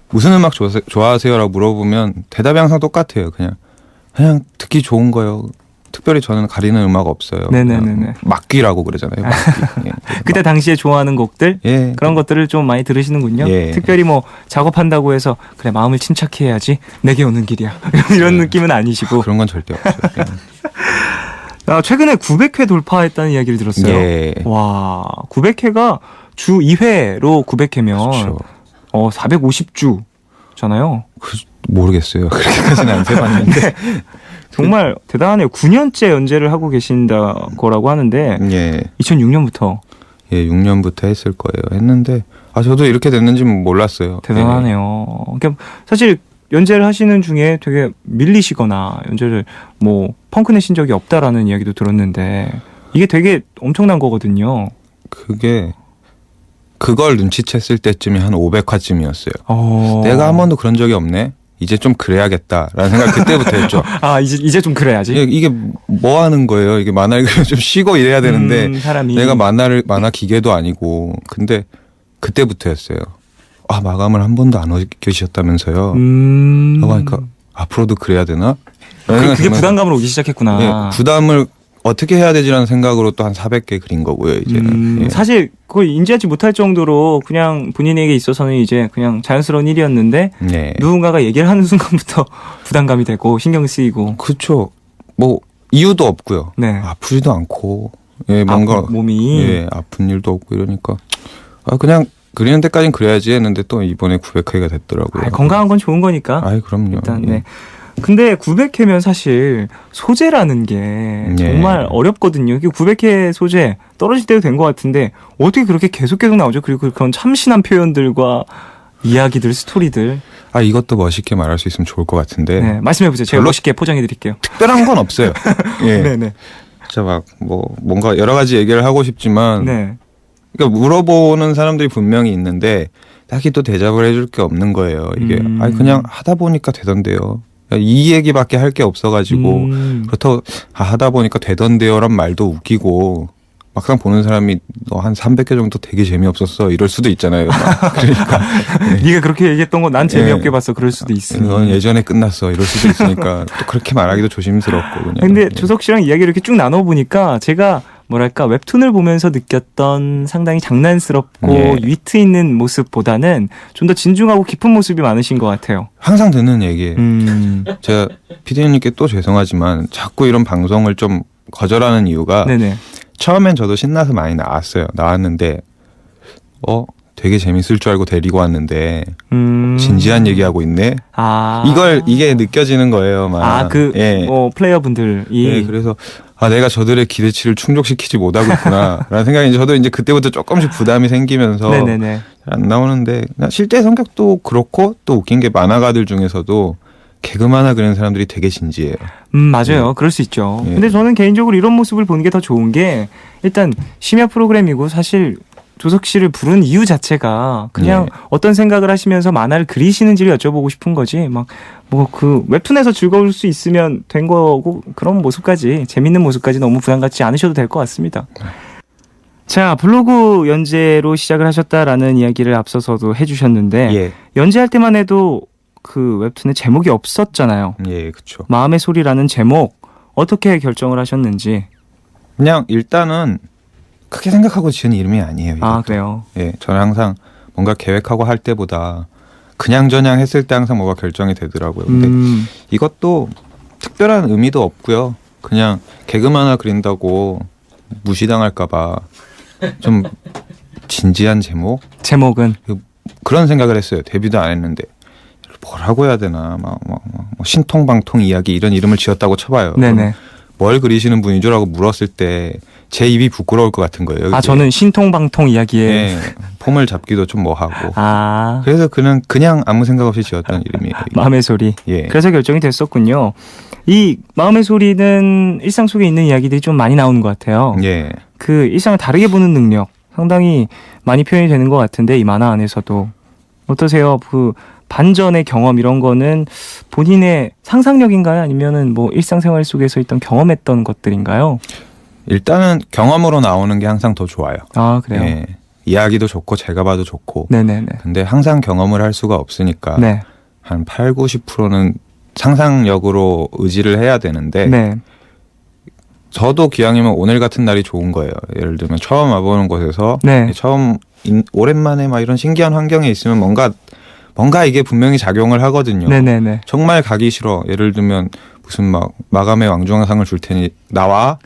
무슨 음악 좋아하세요라고 물어보면 대답이 항상 똑같아요. 그냥 듣기 좋은 거요. 특별히 저는 가리는 음악 없어요. 네네네네. 막귀라고 그러잖아요. 막귀. 예. 그때 당시에 좋아하는 곡들 예. 그런 것들을 좀 많이 들으시는군요. 예. 특별히 뭐 작업한다고 해서 그래 마음을 침착히 해야지 내게 오는 길이야 이런 느낌은 아니시고. 그런 건 절대 없어요. 최근에 900회 돌파했다는 이야기를 들었어요. 예. 와 900회가 주 2회로 900회면 그렇죠. 450주잖아요. 모르겠어요. 그렇게까지는 안 세봤는데. 정말 대단하네요. 9년째 연재를 하고 계신다 거라고 하는데 예. 2006년부터. 예, 6년부터 했을 거예요. 했는데 저도 이렇게 됐는지 몰랐어요. 대단하네요. 그러니까 사실 연재를 하시는 중에 되게 밀리시거나 연재를 뭐 펑크 내신 적이 없다라는 이야기도 들었는데 이게 되게 엄청난 거거든요. 그걸 눈치챘을 때쯤이 한 500화쯤이었어요. 내가 한 번도 그런 적이 없네. 이제 좀 그래야겠다라는 생각 그때부터 했죠. 이제 좀 그래야지. 이게 뭐 하는 거예요? 이게 만화 읽으면 좀 쉬고 이래야 되는데 사람이. 내가 만화 기계도 아니고 근데 그때부터였어요. 마감을 한 번도 안 어기셨다면서요. 하고 하니까 앞으로도 그래야 되나? 그게 부담감으로 오기 시작했구나. 예, 부담을 어떻게 해야 되지라는 생각으로 또 한 400개 그린 거고요, 이제. 예. 사실 거의 인지하지 못할 정도로 그냥 본인에게 있어서는 이제 그냥 자연스러운 일이었는데 네. 누군가가 얘기를 하는 순간부터 부담감이 되고 신경 쓰이고. 그렇죠. 뭐 이유도 없고요. 네. 아프지도 않고, 예, 뭔가 몸이. 예, 아픈 일도 없고 이러니까 그냥 그리는 데까지는 그래야지 했는데 또 이번에 900회가 됐더라고요. 건강한 건 좋은 거니까. 아이, 그럼요. 일단 예. 네. 근데 900회면 사실 소재라는 게 정말 어렵거든요. 900회 소재 떨어질 때도 된 것 같은데 어떻게 그렇게 계속 나오죠? 그리고 그런 참신한 표현들과 이야기들, 스토리들. 이것도 멋있게 말할 수 있으면 좋을 것 같은데 네, 말씀해보세요. 제가 별로 멋있게 포장해드릴게요. 특별한 건 없어요. 예. 네네. 진짜 막 뭔가 여러 가지 얘기를 하고 싶지만 네. 그러니까 물어보는 사람들이 분명히 있는데 딱히 또 대답을 해줄 게 없는 거예요. 이게 그냥 하다 보니까 되던데요. 이 얘기밖에 할 게 없어가지고 그렇다고 하다 보니까 되던데요란 말도 웃기고 막상 보는 사람이 너 한 300개 정도 되게 재미없었어 이럴 수도 있잖아요. 그러니까 네가 그렇게 얘기했던 거 난 재미없게 봤어 그럴 수도 있으니. 넌 예전에 끝났어 이럴 수도 있으니까 또 그렇게 말하기도 조심스럽고 그냥. 근데 조석 씨랑 이야기를 이렇게 쭉 나눠보니까 제가 뭐랄까 웹툰을 보면서 느꼈던 상당히 장난스럽고 예. 위트 있는 모습보다는 좀 더 진중하고 깊은 모습이 많으신 것 같아요. 항상 듣는 얘기예요. 제가 피디님께 또 죄송하지만 자꾸 이런 방송을 좀 거절하는 이유가 네네. 처음엔 저도 신나서 많이 나왔는데 되게 재밌을 줄 알고 데리고 왔는데 진지한 얘기하고 있네. 이게 느껴지는 거예요. 예. 플레이어분들이. 예, 그래서 내가 저들의 기대치를 충족시키지 못하고 있구나라는 생각이 저도 이제 그때부터 조금씩 부담이 생기면서 네네네. 안 나오는데 실제 성격도 그렇고 또 웃긴 게 만화가들 중에서도 개그 만화 그리는 사람들이 되게 진지해요. 맞아요. 그럴 수 있죠. 예. 근데 저는 개인적으로 이런 모습을 보는 게 더 좋은 게 일단 심야 프로그램이고 사실 조석 씨를 부른 이유 자체가 그냥 어떤 생각을 하시면서 만화를 그리시는지를 여쭤보고 싶은 거지. 웹툰에서 즐거울 수 있으면 된 거고 그런 모습까지 재밌는 모습까지 너무 부담 갖지 않으셔도 될 것 같습니다. 자, 블로그 연재로 시작을 하셨다라는 이야기를 앞서서도 해주셨는데 예, 연재할 때만 해도 그 웹툰에 제목이 없었잖아요. 예, 그렇죠. 마음의 소리라는 제목 어떻게 결정을 하셨는지. 그냥 일단은 크게 생각하고 지은 이름이 아니에요. 이것도. 그래요. 예, 저는 항상 뭔가 계획하고 할 때보다 그냥저냥 했을 때 항상 뭐가 결정이 되더라고요. 근데 이것도 특별한 의미도 없고요. 그냥 개그만 하나 그린다고 무시당할까봐 좀 진지한 제목은 그런 생각을 했어요. 데뷔도 안 했는데 뭐라고 해야 되나 신통방통 이야기 이런 이름을 지었다고 쳐봐요. 네네. 뭘 그리시는 분이죠라고 물었을 때 제 입이 부끄러울 것 같은 거예요. 저는 신통방통 이야기에 네, 폼을 잡기도 좀 뭐하고. 아. 그래서 그냥 아무 생각 없이 지었던 이름이에요. 이게. 마음의 소리. 예. 그래서 결정이 됐었군요. 이 마음의 소리는 일상 속에 있는 이야기들이 좀 많이 나오는 것 같아요. 예. 그 일상을 다르게 보는 능력 상당히 많이 표현이 되는 것 같은데 이 만화 안에서도 어떠세요? 그 반전의 경험 이런 거는 본인의 상상력인가요? 아니면은 뭐 일상생활 속에서 있던 경험했던 것들인가요? 일단은 경험으로 나오는 게 항상 더 좋아요. 아, 그래요? 예. 이야기도 좋고 제가 봐도 좋고. 네네네. 근데 항상 경험을 할 수가 없으니까 네. 한 8, 90%는 상상력으로 의지를 해야 되는데 네. 저도 기왕이면 오늘 같은 날이 좋은 거예요. 예를 들면 처음 와보는 곳에서 네. 오랜만에 막 이런 신기한 환경에 있으면 뭔가 이게 분명히 작용을 하거든요. 네네네. 정말 가기 싫어. 예를 들면 무슨 마감의 왕중왕상을 줄 테니 나와.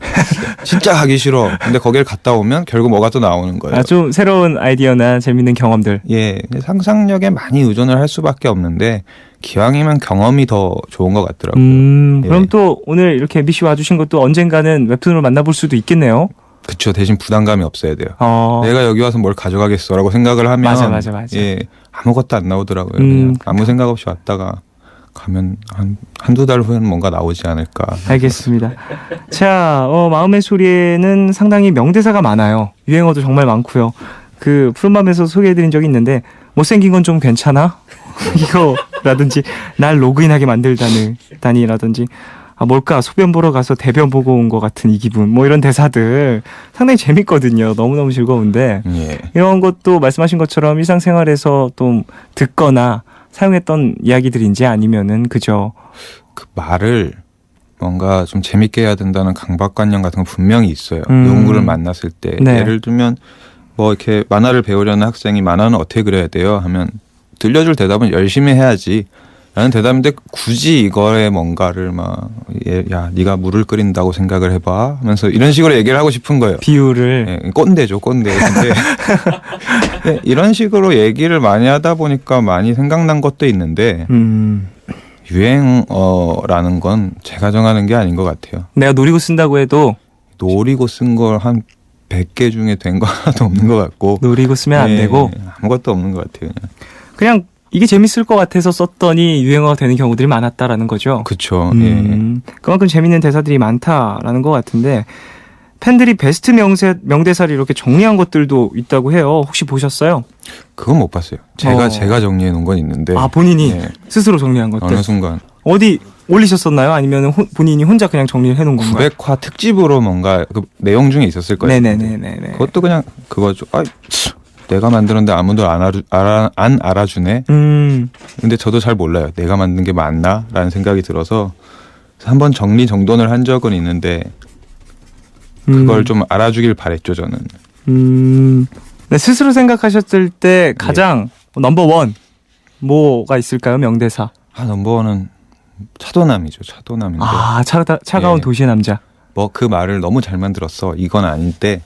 진짜 가기 싫어. 근데 거길 갔다 오면 결국 뭐가 또 나오는 거예요. 좀 새로운 아이디어나 재밌는 경험들. 예, 상상력에 많이 의존을 할 수밖에 없는데 기왕이면 경험이 더 좋은 것 같더라고요. 그럼 예. 또 오늘 이렇게 MBC 와주신 것도 언젠가는 웹툰으로 만나볼 수도 있겠네요. 그쵸. 대신 부담감이 없어야 돼요. 어. 내가 여기 와서 뭘 가져가겠어라고 생각을 하면 맞아. 예, 아무것도 안 나오더라고요. 그냥 아무 생각 없이 왔다가 가면 한두 달 후에는 뭔가 나오지 않을까. 알겠습니다. 자, 마음의 소리에는 상당히 명대사가 많아요. 유행어도 정말 많고요. 그 푸른밤에서 소개해드린 적이 있는데 못생긴 건 좀 괜찮아? 이거라든지 날 로그인하게 만들다니라든지 뭘까 소변 보러 가서 대변 보고 온 것 같은 이 기분 뭐 이런 대사들 상당히 재밌거든요. 너무너무 즐거운데 예. 이런 것도 말씀하신 것처럼 일상생활에서 좀 듣거나 사용했던 이야기들인지 아니면은 그저 그 말을 뭔가 좀 재밌게 해야 된다는 강박관념 같은 건 분명히 있어요. 음. 누군가를 만났을 때 네. 예를 들면 뭐 이렇게 만화를 배우려는 학생이 만화는 어떻게 그려야 돼요? 하면 들려줄 대답은 열심히 해야지 라는 대답인데 굳이 이거에 뭔가를 막 야 네가 물을 끓인다고 생각을 해봐 하면서 이런 식으로 얘기를 하고 싶은 거예요. 비유를. 예, 꼰대죠 꼰대. 근데 네, 이런 식으로 얘기를 많이 하다 보니까 많이 생각난 것도 있는데 유행어라는 건 제가 정하는 게 아닌 것 같아요. 내가 노리고 쓴다고 해도 노리고 쓴 걸 한 100개 중에 된 거 하나도 없는 것 같고 노리고 쓰면 안 예, 되고 아무것도 없는 것 같아요. 그냥 이게 재밌을 것 같아서 썼더니 유행어가 되는 경우들이 많았다라는 거죠. 그렇죠. 그만큼 재밌는 대사들이 많다라는 것 같은데 팬들이 베스트 명대사를 이렇게 정리한 것들도 있다고 해요. 혹시 보셨어요? 그건 못 봤어요. 제가 정리해 놓은 건 있는데 아 본인이 예, 스스로 정리한 것들 어느 순간 어디 올리셨었나요? 아니면 본인이 혼자 그냥 정리를 해놓은 건가요? 900화 특집으로 뭔가 그 내용 중에 있었을 거예요. 네네네네. 그것도 그냥 그거죠. 아, 내가 만들었는데 아무도 안 알아주네. 근데 저도 잘 몰라요. 내가 만든 게 맞나라는 생각이 들어서 한번 정리 정돈을 한 적은 있는데 그걸 좀 알아주길 바랬죠 저는. 네, 스스로 생각하셨을 때 가장 넘버원 뭐가 있을까요? 명대사. 넘버원은 차도남이죠. 차도남인데 아 차가운 예. 도시의 남자. 뭐 그 말을 너무 잘 만들었어. 이건 아닌데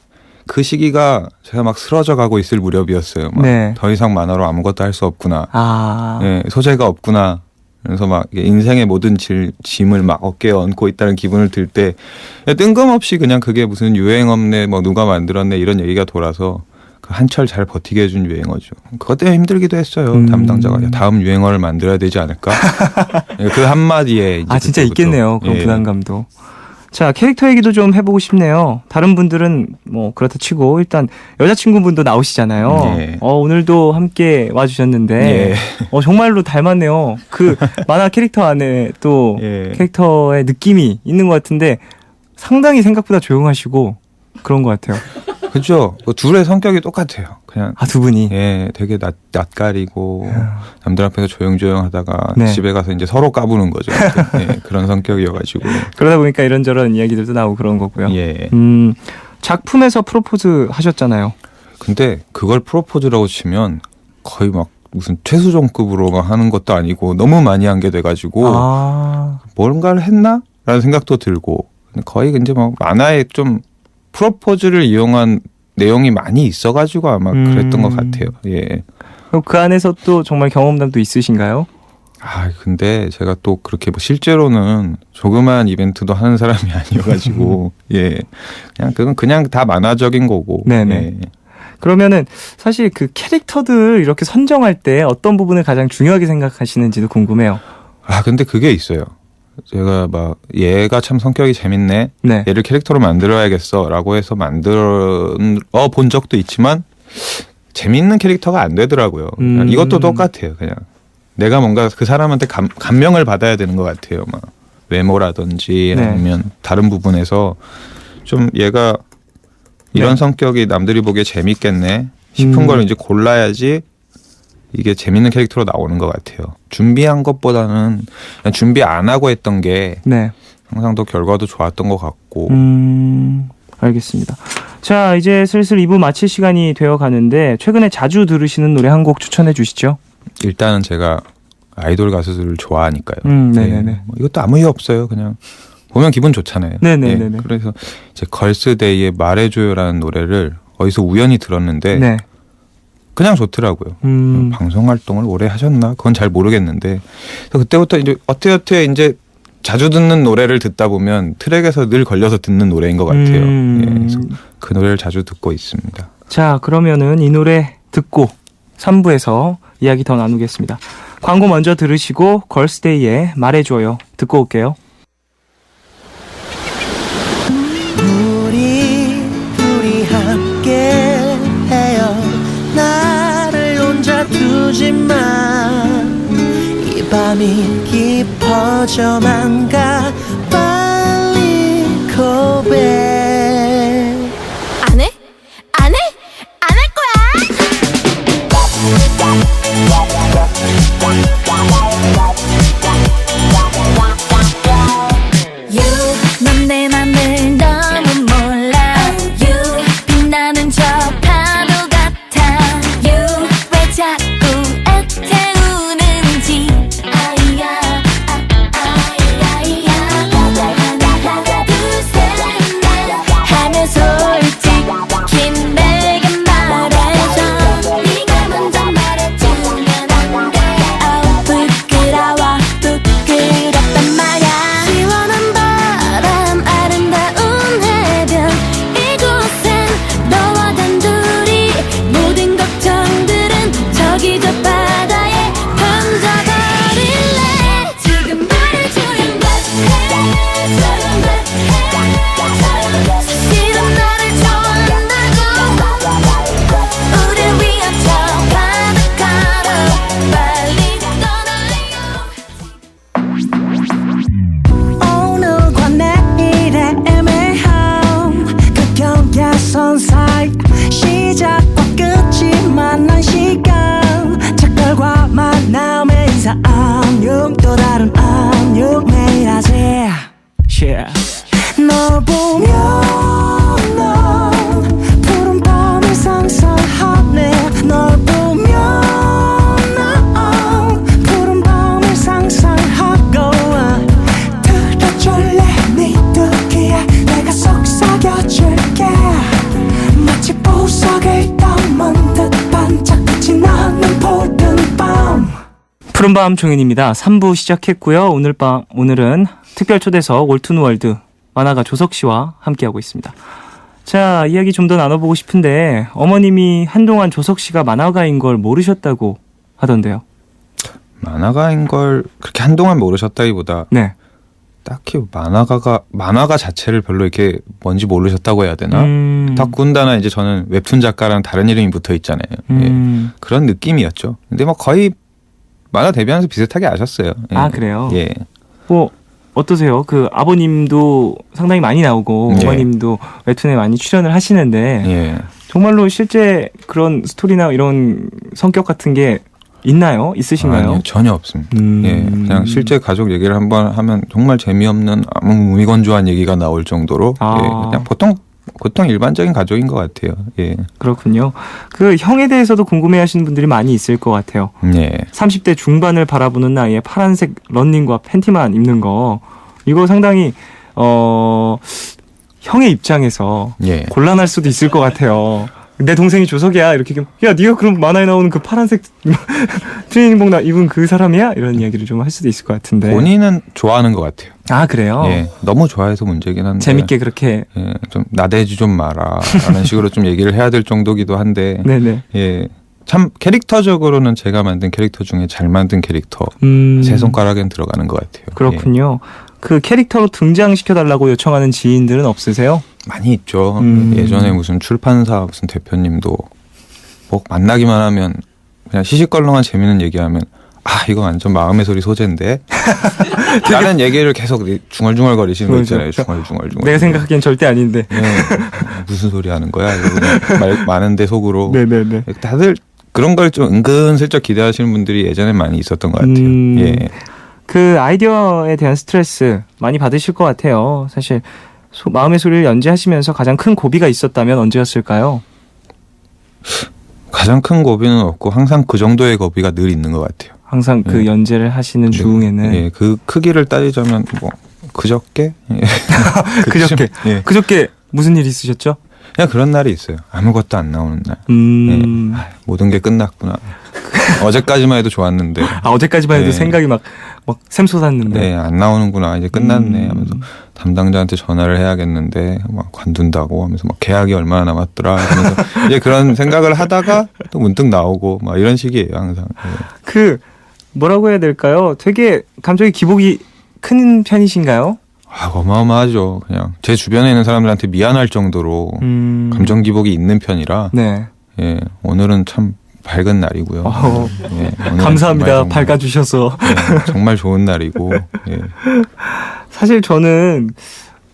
그 시기가 제가 막 쓰러져 가고 있을 무렵이었어요. 막 네. 더 이상 만화로 아무것도 할 수 없구나. 아 예, 소재가 없구나. 그래서 막 인생의 모든 짐을 막 어깨에 얹고 있다는 기분을 들 때 뜬금없이 그냥 그게 무슨 유행업네 뭐 누가 만들었네 이런 얘기가 돌아서 그 한철 잘 버티게 해준 유행어죠. 그것 때문에 힘들기도 했어요. 담당자가 야, 다음 유행어를 만들어야 되지 않을까? 예, 그 한마디에 이제 진짜 그때부터, 있겠네요. 그런 예. 부담감도. 자 캐릭터 얘기도 좀 해보고 싶네요. 다른 분들은 뭐 그렇다 치고 일단 여자친구분도 나오시잖아요. 예. 오늘도 함께 와주셨는데 예. 정말로 닮았네요. 그 만화 캐릭터 안에 또 예. 캐릭터의 느낌이 있는 것 같은데 상당히 생각보다 조용하시고 그런 것 같아요. 그죠? 그 둘의 성격이 똑같아요. 그냥 아 두 분이. 예, 되게 낯가리고 남들 앞에서 조용조용하다가 네. 집에 가서 이제 서로 까부는 거죠. 예, 그런 성격이어가지고. 그러다 보니까 이런저런 이야기들도 나오고 그런 거고요. 예. 작품에서 프로포즈 하셨잖아요. 근데 그걸 프로포즈라고 치면 거의 막 무슨 최수종급으로 막 하는 것도 아니고 너무 많이 한 게 돼가지고 뭔가를 했나? 라는 생각도 들고 근데 거의 이제 막 만화에 좀 프로포즈를 이용한 내용이 많이 있어가지고 아마 그랬던 것 같아요. 예. 그럼 그 안에서 또 정말 경험담도 있으신가요? 근데 제가 또 그렇게 뭐 실제로는 조그만 이벤트도 하는 사람이 아니어가지고 예. 그건 그냥 다 만화적인 거고. 네네. 예. 그러면은 사실 그 캐릭터들 이렇게 선정할 때 어떤 부분을 가장 중요하게 생각하시는지도 궁금해요. 근데 그게 있어요. 제가 막 얘가 참 성격이 재밌네. 네. 얘를 캐릭터로 만들어야겠어라고 해서 만들어 본 적도 있지만 재밌는 캐릭터가 안 되더라고요. 이것도 똑같아요. 그냥 내가 뭔가 그 사람한테 감명을 받아야 되는 것 같아요. 막 외모라든지 네. 아니면 다른 부분에서 좀 얘가 이런 네. 성격이 남들이 보기에 재밌겠네 싶은 걸 이제 골라야지 이게 재밌는 캐릭터로 나오는 것 같아요. 준비한 것보다는 그냥 준비 안 하고 했던 게 네. 항상 더 결과도 좋았던 것 같고. 알겠습니다. 자, 이제 슬슬 2부 마칠 시간이 되어 가는데 최근에 자주 들으시는 노래 한 곡 추천해 주시죠. 일단은 제가 아이돌 가수들을 좋아하니까요. 네네네. 네. 뭐 이것도 아무 이유 없어요. 그냥 보면 기분 좋잖아요. 네네네네. 네. 그래서 이제 걸스데이의 말해줘요라는 노래를 어디서 우연히 들었는데 네. 그냥 좋더라고요. 방송 활동을 오래 하셨나? 그건 잘 모르겠는데 그래서 그때부터 이제 어떻게 이제 자주 듣는 노래를 듣다 보면 트랙에서 늘 걸려서 듣는 노래인 것 같아요. 예, 그래서 그 노래를 자주 듣고 있습니다. 자, 그러면은 이 노래 듣고 3부에서 이야기 더 나누겠습니다. 광고 먼저 들으시고 걸스데이의 말해줘요 듣고 올게요. 우리 함께 해요. 나를 혼자 두지마. 이 밤이 깊어져만 가. 빨리 고백. 안 해? 안 해? 안 할 거야! You 하나 안녕 또 다른 안녕 매일 하지 yeah. 널 보면 난 푸른 밤을 상상하네 널 보면 난 푸른 밤을 상상하고 들어줄래 네 듣기에 내가 속삭여줄게 마치 보석을 담은 듯 반짝빛이 나는 푸른 밤 푸른밤 종현입니다. 3부 시작했고요. 오늘은 특별 초대석 올툰월드 만화가 조석 씨와 함께하고 있습니다. 자, 이야기 좀 더 나눠보고 싶은데 어머님이 한동안 조석 씨가 만화가인 걸 모르셨다고 하던데요. 만화가인 걸 그렇게 한동안 모르셨다기보다 네. 딱히 만화가 자체를 별로 이렇게 뭔지 모르셨다고 해야 되나? 더군다나 이제 저는 웹툰 작가랑 다른 이름이 붙어 있잖아요. 예. 그런 느낌이었죠. 근데 뭐 거의 만화 데뷔하면서 비슷하게 아셨어요. 예. 아, 그래요? 예. 뭐 어떠세요? 그 아버님도 상당히 많이 나오고 예. 어머님도 웹툰에 많이 출연을 하시는데 예. 정말로 실제 그런 스토리나 이런 성격 같은 게 있나요? 있으신가요? 아니요, 전혀 없습니다. 예. 그냥 실제 가족 얘기를 한번 하면 정말 재미없는 아무 무미건조한 얘기가 나올 정도로 아. 예. 그냥 보통 일반적인 가족인 것 같아요. 예. 그렇군요. 그 형에 대해서도 궁금해하시는 분들이 많이 있을 것 같아요. 예. 30대 중반을 바라보는 나이에 파란색 러닝과 팬티만 입는 거 이거 상당히 형의 입장에서 예. 곤란할 수도 있을 것 같아요. 내 동생이 조석이야 이렇게 야 네가 그럼 만화에 나오는 그 파란색 트레이닝복 입은 그 사람이야? 이런 이야기를 좀 할 수도 있을 것 같은데. 본인은 좋아하는 것 같아요. 아 그래요? 예. 너무 좋아해서 문제긴 한데. 재밌게 그렇게. 예. 좀 나대지 좀 마라. 라는 식으로 좀 얘기를 해야 될 정도기도 한데. 네네. 예. 참 캐릭터적으로는 제가 만든 캐릭터 중에 잘 만든 캐릭터 세 손가락엔 들어가는 것 같아요. 그렇군요. 그 캐릭터로 등장시켜달라고 요청하는 지인들은 없으세요? 많이 있죠. 예전에 무슨 출판사 무슨 대표님도 뭐 만나기만 하면 그냥 시시껄렁한 재밌는 얘기하면 아 이거 완전 마음의 소리 소재인데 라는 얘기를 계속 중얼중얼 거리시는 거 있잖아요. 중얼중얼. 내가 생각하기엔 절대 아닌데. 네. 무슨 소리 하는 거야? 이러고 말 많은데 속으로. 네네네. 다들 그런 걸 좀 은근슬쩍 기대하시는 분들이 예전에 많이 있었던 것 같아요. 예. 그 아이디어에 대한 스트레스 많이 받으실 것 같아요. 사실 마음의 소리를 연재하시면서 가장 큰 고비가 있었다면 언제였을까요? 가장 큰 고비는 없고 항상 그 정도의 고비가 늘 있는 것 같아요. 항상 그 연재를 하시는 중에는. 예, 그 크기를 따지자면 뭐 그저께? 예. 그저께. 예. 그저께 무슨 일 있으셨죠? 그냥 그런 날이 있어요. 아무것도 안 나오는 날. 예. 모든 게 끝났구나. 어제까지만 해도 좋았는데. 아, 어제까지만 해도 예. 생각이 막 샘솟았는데. 네, 안 나오는구나. 이제 끝났네 하면서 담당자한테 전화를 해야겠는데 막 관둔다고 하면서 막 계약이 얼마나 남았더라 하면서 이제 그런 생각을 하다가 또 문득 나오고 막 이런 식이에요, 항상. 예. 그 뭐라고 해야 될까요? 되게 감정의 기복이 큰 편이신가요? 아, 어마어마하죠. 그냥 제 주변에 있는 사람들한테 미안할 정도로 감정 기복이 있는 편이라. 네. 예, 오늘은 참 밝은 날이고요. 예, 오늘은 감사합니다. 정말 밝아주셔서. 예, 정말 좋은 날이고. 예. 사실 저는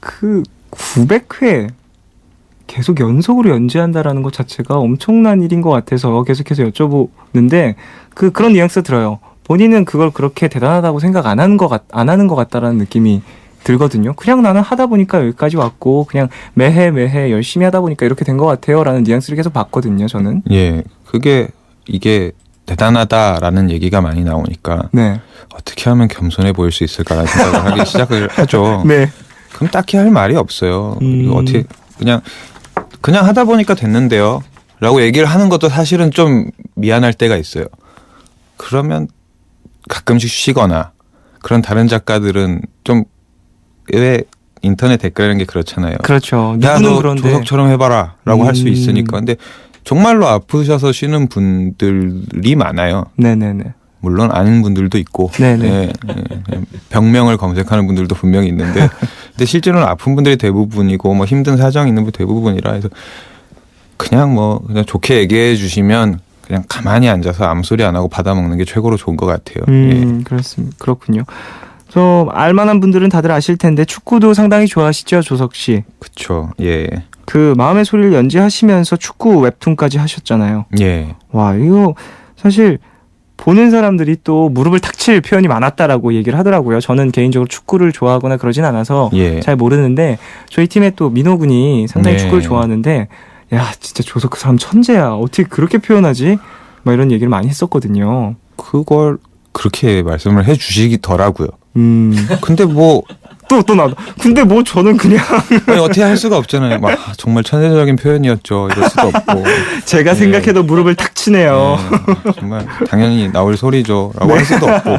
그 900회 계속 연속으로 연재한다라는 것 자체가 엄청난 일인 것 같아서 계속해서 여쭤보는데 그런 뉘앙스 들어요. 본인은 그걸 그렇게 대단하다고 생각 안 하는 것 같다라는 느낌이 들거든요. 그냥 나는 하다 보니까 여기까지 왔고 그냥 매해 열심히 하다 보니까 이렇게 된 것 같아요라는 뉘앙스를 계속 봤거든요. 저는. 예, 이게 대단하다라는 얘기가 많이 나오니까 네. 어떻게 하면 겸손해 보일 수 있을까라는 생각을 하기 시작을 하죠. 네. 그럼 딱히 할 말이 없어요. 이거 어떻게 그냥 하다 보니까 됐는데요. 라고 얘기를 하는 것도 사실은 좀 미안할 때가 있어요. 그러면 가끔씩 쉬거나 그런 다른 작가들은 좀 왜 인터넷 댓글이라는 게 그렇잖아요. 그렇죠. 야, 누구는 너 그런데. 조석처럼 해봐라 라고 할 수 있으니까. 근데 정말로 아프셔서 쉬는 분들이 많아요. 네네네. 물론 아닌 분들도 있고 네네. 예, 병명을 검색하는 분들도 분명히 있는데 근데 실제로는 아픈 분들이 대부분이고 뭐 힘든 사정이 있는 분 대부분이라 해서 그냥 좋게 얘기해 주시면 그냥 가만히 앉아서 아무 소리 안 하고 받아먹는 게 최고로 좋은 것 같아요. 예. 그렇습니다. 그렇군요. 좀 알만한 분들은 다들 아실 텐데 축구도 상당히 좋아하시죠, 조석 씨. 그렇죠. 예. 그 마음의 소리를 연재하시면서 축구 웹툰까지 하셨잖아요. 예. 와, 이거 사실 보는 사람들이 또 무릎을 탁 칠 표현이 많았다라고 얘기를 하더라고요. 저는 개인적으로 축구를 좋아하거나 그러진 않아서 예. 잘 모르는데 저희 팀에 또 민호 군이 상당히 네. 축구를 좋아하는데 야 진짜 조석 그 사람 천재야. 어떻게 그렇게 표현하지? 막 이런 얘기를 많이 했었거든요. 그걸 그렇게 말씀을 해주시더라고요. 근데 또 나도. 근데 뭐 저는 그냥 아니, 어떻게 할 수가 없잖아요. 막 정말 천재적인 표현이었죠. 이럴 수도 없고. 제가 예. 생각해도 무릎을 탁 치네요. 예, 정말 당연히 나올 소리죠라고 할 수도 없고.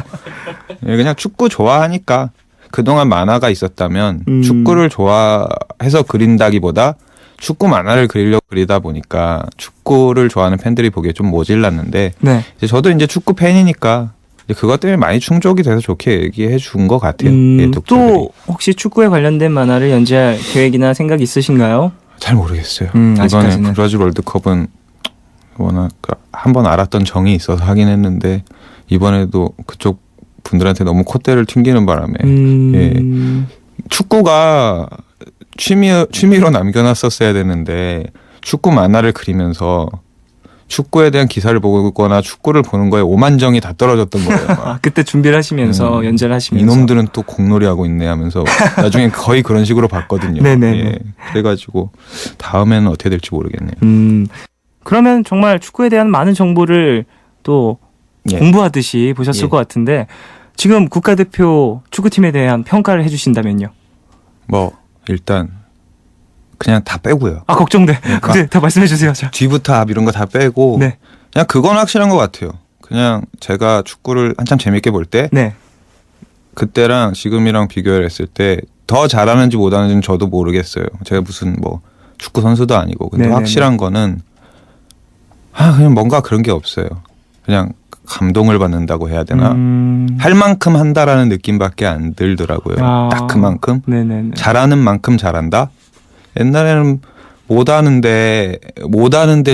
예, 그냥 축구 좋아하니까 그동안 만화가 있었다면 축구를 좋아해서 그린다기보다 축구 만화를 그리다 보니까 축구를 좋아하는 팬들이 보기에 좀 모질랐는데 네. 이제 저도 이제 축구 팬이니까 이제 그것 때문에 많이 충족이 돼서 좋게 얘기해 준 것 같아요. 예, 독자들이. 또 혹시 축구에 관련된 만화를 연재할 계획이나 생각 있으신가요? 잘 모르겠어요. 이번에 아직까지는. 브라질 월드컵은 워낙 한번 알았던 정이 있어서 하긴 했는데 이번에도 그쪽 분들한테 너무 콧대를 튕기는 바람에 예. 축구가 취미로 남겨놨었어야 되는데 축구 만화를 그리면서 축구에 대한 기사를 보거나 축구를 보는 거에 오만정이 다 떨어졌던 거예요. 아, 그때 준비를 하시면서 연재를 하시면서 이놈들은 또 공놀이 하고 있네 하면서 나중에 거의 그런 식으로 봤거든요. 네네네. 예. 그래가지고 다음에는 어떻게 될지 모르겠네요. 그러면 정말 축구에 대한 많은 정보를 또 예. 공부하듯이 보셨을 예. 것 같은데 지금 국가대표 축구팀에 대한 평가를 해주신다면요? 뭐 일단 그냥 다 빼고요. 아 걱정돼. 근데 다 말씀해 주세요. 자. 뒤부터 앞 이런 거 다 빼고 네. 그냥 그건 확실한 것 같아요. 그냥 제가 축구를 한참 재밌게 볼 때 네. 그때랑 지금이랑 비교를 했을 때 더 잘하는지 못하는지는 저도 모르겠어요. 제가 무슨 뭐 축구 선수도 아니고 근데 네네네. 확실한 거는 그냥 뭔가 그런 게 없어요. 그냥 감동을 받는다고 해야 되나? 할 만큼 한다라는 느낌밖에 안 들더라고요. 아. 딱 그만큼 네네네. 잘하는 만큼 잘한다. 옛날에는 못하는데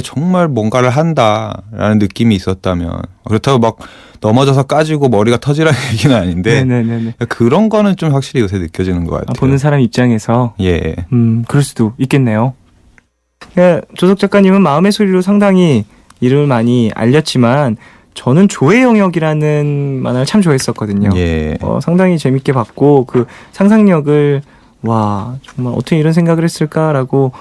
정말 뭔가를 한다라는 느낌이 있었다면 그렇다고 막 넘어져서 까지고 머리가 터지라는 얘기는 아닌데 네네네. 그런 거는 좀 확실히 요새 느껴지는 것 같아요. 보는 사람 입장에서 예. 그럴 수도 있겠네요. 조석 작가님은 마음의 소리로 상당히 이름을 많이 알렸지만 저는 조의 영역이라는 만화를 참 좋아했었거든요. 예. 상당히 재밌게 봤고 그 상상력을 와 정말 어떻게 이런 생각을 했을까라고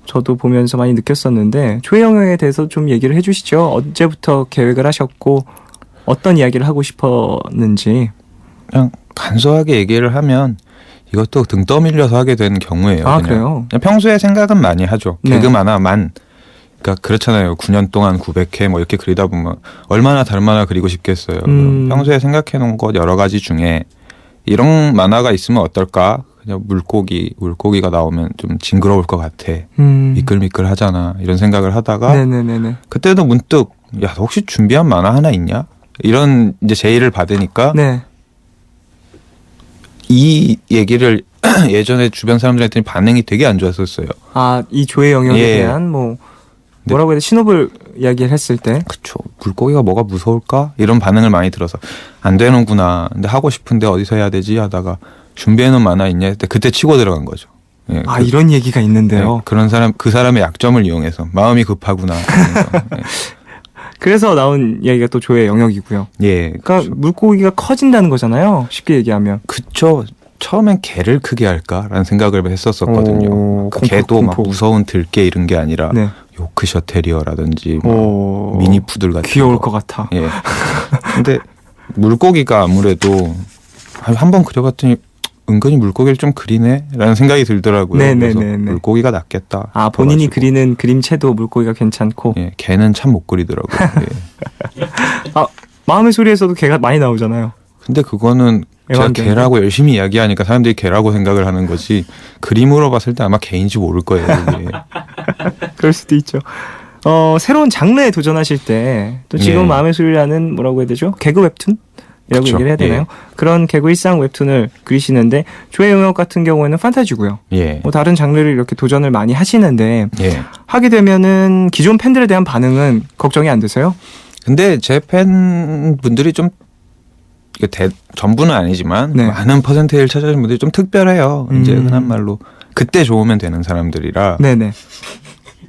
저도 보면서 많이 느꼈었는데 조의 영역에 대해서 좀 얘기를 해주시죠. 언제부터 계획을 하셨고 어떤 이야기를 하고 싶었는지. 그냥 간소하게 얘기를 하면 이것도 등 떠밀려서 하게 되는 경우예요. 아 그냥. 그래요? 그냥 평소에 생각은 많이 하죠. 네. 개그 만화만. 그러니까 그렇잖아요. 9년 동안 900회 뭐 이렇게 그리다 보면 얼마나 다른 만화 그리고 싶겠어요. 평소에 생각해 놓은 것 여러 가지 중에 이런 만화가 있으면 어떨까? 그냥 물고기가 나오면 좀 징그러울 것 같아. 미끌미끌 하잖아. 이런 생각을 하다가 네네네네. 그때도 문득 야, 너 혹시 준비한 만화 하나 있냐? 이런 이제 제의를 받으니까 네. 이 얘기를 예전에 주변 사람들한테 했더니 반응이 되게 안 좋았었어요. 아, 이 조의 영역에 예. 대한 뭐라고 해야 돼? 신호를 이야기를 했을 때. 그쵸. 물고기가 뭐가 무서울까? 이런 반응을 많이 들어서 안 되는구나. 근데 하고 싶은데 어디서 해야 되지? 하다가 준비해놓은 만화 있냐? 했을 때 그때 치고 들어간 거죠. 예, 아, 이런 얘기가 있는데요. 네, 그런 사람, 그 사람의 약점을 이용해서 마음이 급하구나. 하면서, 그래서 나온 이야기가 또 조의 영역이고요. 예. 그러니까 그쵸. 물고기가 커진다는 거잖아요. 쉽게 얘기하면. 그쵸. 처음엔 개를 크게 할까라는 생각을 했었었거든요. 오, 그 개도 막 공포. 무서운 들개 이런 게 아니라 네. 요크셔 테리어라든지 막 오, 미니 푸들 같은 귀여울 거. 것 같아. 예. 근데 물고기가 아무래도 한번 그려봤더니 은근히 물고기를 좀 그리네라는 생각이 들더라고요. 네네네네. 그래서 물고기가 낫겠다. 아, 본인이 싶어가지고. 그리는 그림체도 물고기가 괜찮고. 예, 개는 참 못 그리더라고요. 예. 아, 마음의 소리에서도 개가 많이 나오잖아요. 근데 그거는 제가 애완견. 개라고 열심히 이야기하니까 사람들이 개라고 생각을 하는 거지 그림으로 봤을 때 아마 개인지 모를 거예요. 이게. 그럴 수도 있죠. 새로운 장르에 도전하실 때 또 지금 예. 마음의 소리라는 뭐라고 해야 되죠? 개그 웹툰? 이라고 그쵸. 얘기를 해야 되나요? 예. 그런 개그 일상 웹툰을 그리시는데 조의 영역 같은 경우에는 판타지고요. 예. 뭐 다른 장르를 이렇게 도전을 많이 하시는데 예. 하게 되면은 기존 팬들에 대한 반응은 걱정이 안 되세요? 근데 제 팬분들이 좀 이게 전부는 아니지만 네. 많은 퍼센테이지를 찾아주는 분들이 좀 특별해요. 이제 흔한 말로 그때 좋으면 되는 사람들이라 네네.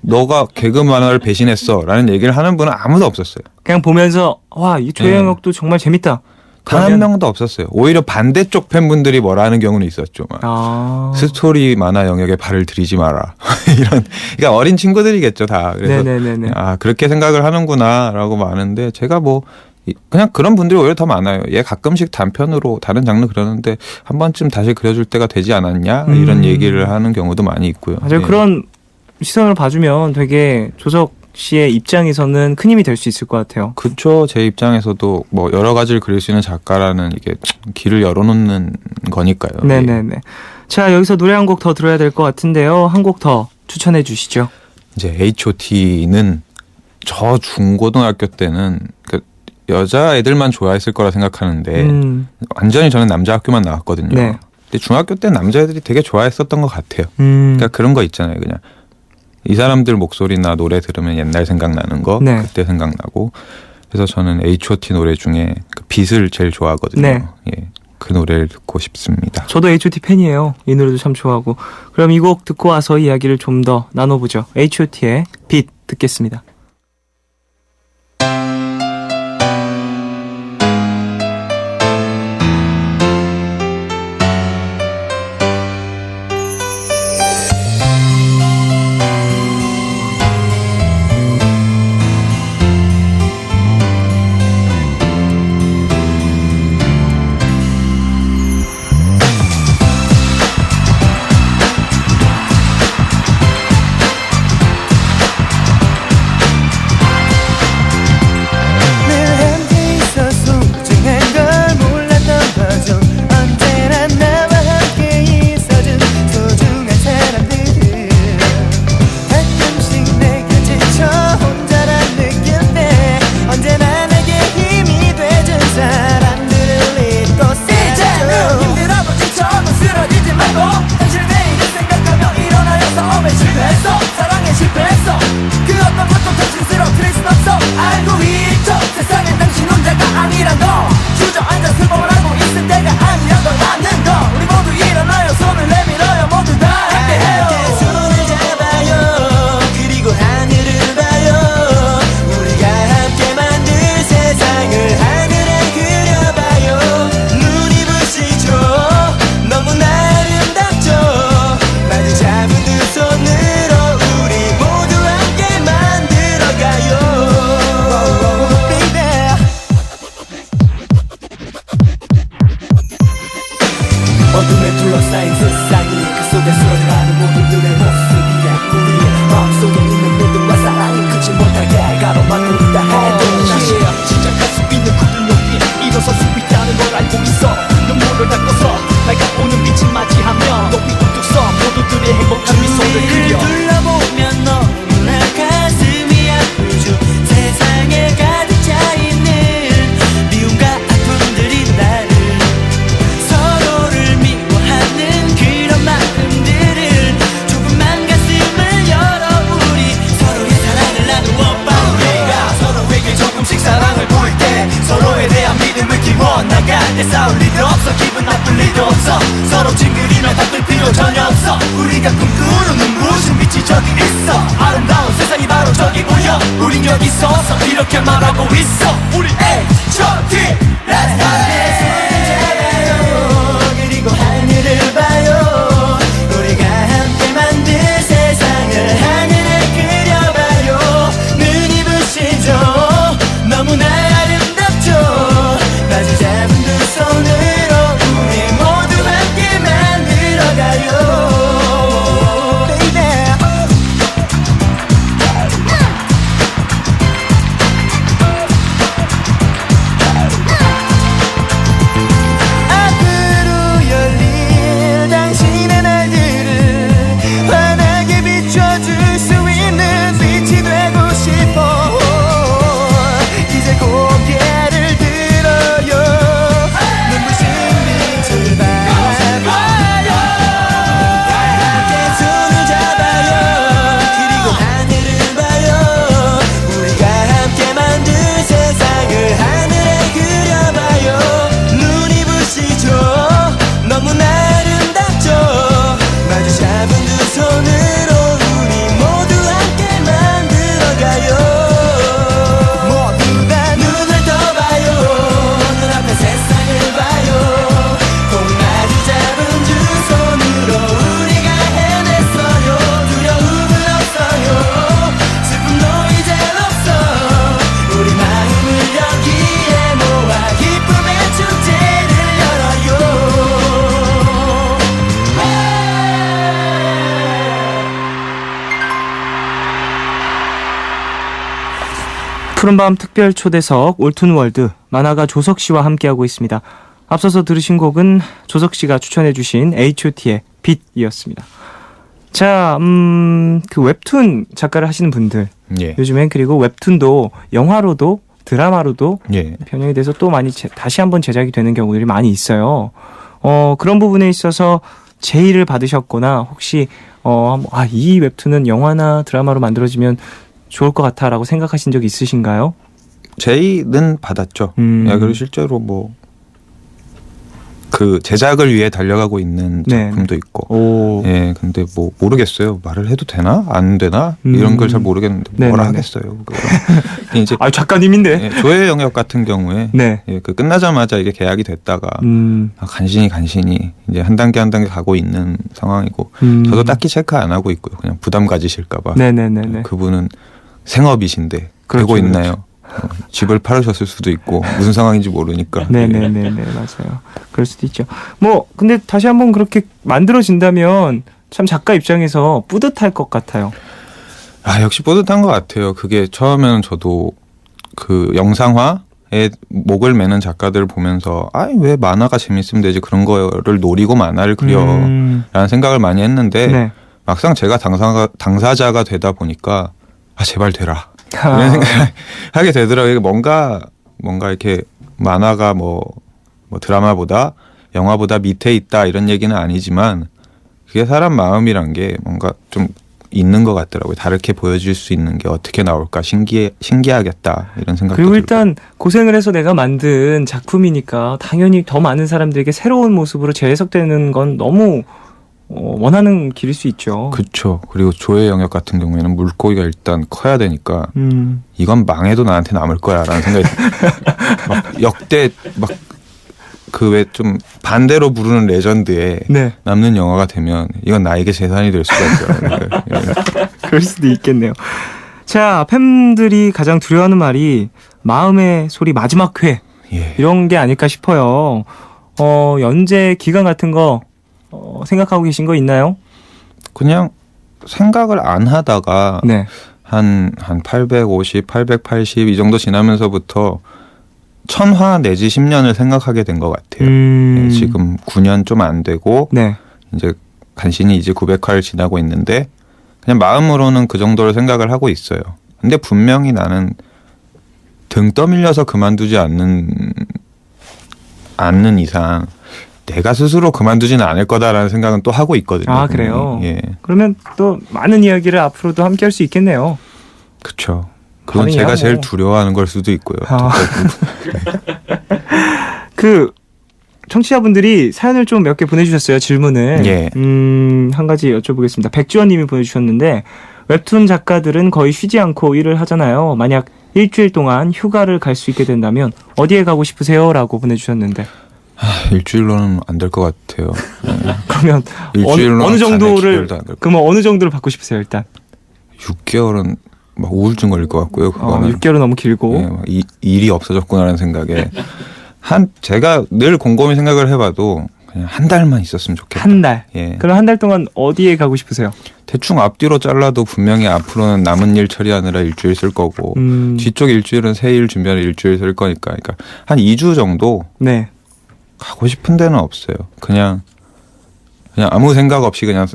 너가 개그 만화를 배신했어라는 얘기를 하는 분은 아무도 없었어요. 그냥 보면서 와, 이 조영혁도 정말 재밌다. 단 한 그러면- 명도 없었어요. 오히려 반대쪽 팬분들이 뭐라 하는 경우는 있었죠. 막. 아. 스토리 만화 영역에 발을 들이지 마라. 이런. 그러니까 어린 친구들이겠죠, 다. 그래서 네네네네. 아, 그렇게 생각을 하는구나라고 많은데 제가 뭐 그냥 그런 분들이 오히려 더 많아요. 얘 가끔씩 단편으로 다른 장르 그러는데 한 번쯤 다시 그려줄 때가 되지 않았냐 이런 얘기를 하는 경우도 많이 있고요. 맞아요. 예. 그런 시선을 봐주면 되게 조석 씨의 입장에서는 큰 힘이 될 수 있을 것 같아요. 그쵸. 제 입장에서도 뭐 여러 가지를 그릴 수 있는 작가라는 이게 길을 열어놓는 거니까요. 예. 네네네. 자, 여기서 노래 한 곡 더 들어야 될 것 같은데요. 한 곡 더 추천해 주시죠. 이제 H.O.T는 저 중고등학교 때는 그 여자 애들만 좋아했을 거라 생각하는데 완전히 저는 남자 학교만 나왔거든요. 네. 근데 중학교 때 남자애들이 되게 좋아했었던 것 같아요. 그러니까 그런 거 있잖아요. 그냥 이 사람들 목소리나 노래 들으면 옛날 생각나는 거, 네. 그때 생각나고. 그래서 저는 H.O.T 노래 중에 그 빛을 제일 좋아하거든요. 네. 예, 그 노래를 듣고 싶습니다. 저도 H.O.T 팬이에요. 이 노래도 참 좋아하고. 그럼 이 곡 듣고 와서 이야기를 좀 더 나눠보죠. H.O.T의 빛 듣겠습니다. 늘 함께 있어 소중한 걸 몰랐던 거죠. 언제나 나와 함께 있어준 소중한 사람들은 가끔씩 내가 지쳐 혼자란 느낄 때 언제나 내게 힘이 돼준 사람들을 잊고 살죠. 힘들어도 지쳐도 쓰러지지 말고 현실 내일을 생각하며 일어나려 싸움에 실패했어. 사랑에 실패했어. 그 어떤 것도 당신 쓰러뜨릴 순 없어. 알고 있죠. 세상엔 당신 혼자가 아니란 거. 주저앉아 슬픔을 하고 있을 때가 아니란 걸 맞는 거. 우리 모두 일어나요. 손을 내밀어요. 모두 다 함께해요. 함께 손을 잡아요. 그리고 하늘을 봐요. 우리가 함께 만들 세상을 하늘에 그려봐요. 눈이 부시죠. 너무나 아름답죠. 마주 잡은 두 손으로 우리 모두 함께 만들어가요. Baby. 어둠에 둘러싸인 세상이 그 속에 쓰러져가는 모두들의 모습이야. 우리의 마음속에 있는 믿음과 사랑이 크지 못하게 가로막는다 해도 시작할 수 있는 굳은 용기 일어설 수 있다는 걸 알고 있어. 눈물을 닦아서 밝아오는 빛을 맞이하며 높이 뚝뚝 서 모두들의 행복한 미소를 그려. 둘러보면 너무나 가슴이 아프죠. 세상에 가득 차있는 미움과 아픔들이 나를 서로를 미워하는 그런 마음들을 조금만 가슴을 열어 우리 서로의 사랑을 나누어 봐. 우리가 서로에게 조금씩 사랑을 보일 때 서로에 대한 믿음을 키워나갈 때 싸울 일도 없어. 기분 나쁠 일도 없어. 서로 찡그리며 다툴 필요 전혀 없어. 우리가 꿈꾸는 눈부신 빛이 저기 있어. 아름다운 세상이 바로 저기고요. 우린 여기 서서 이렇게 말하고 있어. 우리 H.O.T. Let's go. 그리고 하늘을 봐요. 우리가 함께 만들 세상을 하늘에 그려봐요. 눈이 부시죠. 너무나 아름답죠. 마주 잡은 두 손으로 우리 모두 함께 만들어가요. Baby. 푸른밤 특별 초대석 올툰월드 만화가 조석 씨와 함께하고 있습니다. 앞서서 들으신 곡은 조석 씨가 추천해 주신 H.O.T의 빛이었습니다. 자, 그 웹툰 작가를 하시는 분들 예. 요즘엔 그리고 웹툰도 영화로도 드라마로도 예. 변형이 돼서 또 많이 다시 한번 제작이 되는 경우들이 많이 있어요. 그런 부분에 있어서 제의를 받으셨거나 혹시 이 웹툰은 영화나 드라마로 만들어지면 좋을 것 같아라고 생각하신 적 있으신가요? 제의는 받았죠. 야, 그리고 실제로 뭐 그 제작을 위해 달려가고 있는 네. 작품도 있고. 오. 예, 근데 뭐 모르겠어요. 말을 해도 되나 안 되나 이런 걸 잘 모르겠는데 뭘 네네네. 하겠어요. 이제 작가님인데. 예, 조의 영역 같은 경우에 네. 예, 그 끝나자마자 이게 계약이 됐다가 간신히 이제 한 단계 가고 있는 상황이고 저도 딱히 체크 안 하고 있고요. 그냥 부담 가지실까봐. 네네네네. 그분은 생업이신데 그렇죠, 되고 있나요? 집을 팔으셨을 수도 있고 무슨 상황인지 모르니까. 네네네네 맞아요. 그럴 수도 있죠. 뭐 근데 다시 한번 그렇게 만들어진다면 참 작가 입장에서 뿌듯할 것 같아요. 아, 역시 뿌듯한 것 같아요. 그게 처음에는 저도 그 영상화에 목을 매는 작가들을 보면서 왜 만화가 재밌으면 되지 그런 거를 노리고 만화를 그려 라는 생각을 많이 했는데 네. 막상 제가 당사자가 되다 보니까 제발 되라 이런 생각을 하게 되더라고요. 이게 뭔가 이렇게 만화가 뭐 드라마보다 영화보다 밑에 있다 이런 얘기는 아니지만 그게 사람 마음이란 게 뭔가 좀 있는 것 같더라고요. 다르게 보여줄 수 있는 게 어떻게 나올까 신기하겠다 이런 생각도 그리고 들고. 일단 고생을 해서 내가 만든 작품이니까 당연히 더 많은 사람들에게 새로운 모습으로 재해석되는 건 너무 원하는 길일 수 있죠. 그렇죠. 그리고 조의 영역 같은 경우에는 물고기가 일단 커야 되니까 이건 망해도 나한테 남을 거야라는 생각이 막 역대 막 그 왜 좀 반대로 부르는 레전드에 네. 남는 영화가 되면 이건 나에게 재산이 될 수가 있죠. 그럴 수도 있겠네요. 자, 팬들이 가장 두려워하는 말이 마음의 소리 마지막 회 예. 이런 게 아닐까 싶어요. 연재 기간 같은 거 생각하고 계신 거 있나요? 그냥 생각을 안 하다가 네. 한 850, 880 이 정도 지나면서부터 1000화 내지 10년을 생각하게 된 것 같아요. 예, 지금 9년 좀 안 되고 네. 이제 간신히 이제 900화를 지나고 있는데 그냥 마음으로는 그 정도로 생각을 하고 있어요. 근데 분명히 나는 등 떠밀려서 그만두지 않는 이상 내가 스스로 그만두지는 않을 거다라는 생각은 또 하고 있거든요. 아, 그래요? 예. 그러면 또 많은 이야기를 앞으로도 함께 할 수 있겠네요. 그렇죠. 그건 가능해요, 제가 제일 뭐. 두려워하는 걸 수도 있고요. 그 청취자분들이 사연을 좀 몇 개 보내주셨어요. 질문을. 예. 한 가지 여쭤보겠습니다. 백주원님이 보내주셨는데 웹툰 작가들은 거의 쉬지 않고 일을 하잖아요. 만약 일주일 동안 휴가를 갈 수 있게 된다면 어디에 가고 싶으세요? 라고 보내주셨는데 일주일로는 안 될 것 같아요. 그러면 일주일로는 어느 정도를 기별도 안될 것 그러면 어느 정도를 받고 싶으세요? 일단 6개월은 막 우울증 걸릴 것 같고요. 그거는 6개월은 너무 길고 예, 막 일이 없어졌구나라는 생각에 제가 늘 곰곰이 생각을 해봐도 그냥 한 달만 있었으면 좋겠다. 한 달. 예. 그럼 한 달 동안 어디에 가고 싶으세요? 대충 앞뒤로 잘라도 분명히 앞으로는 남은 일 처리하느라 일주일 쓸 거고 뒤쪽 일주일은 새 일 준비하는 일주일 쓸 거니까 그러니까 한 2주 정도 네. 가고 싶은 데는 없어요. 그냥 아무 생각 없이 그냥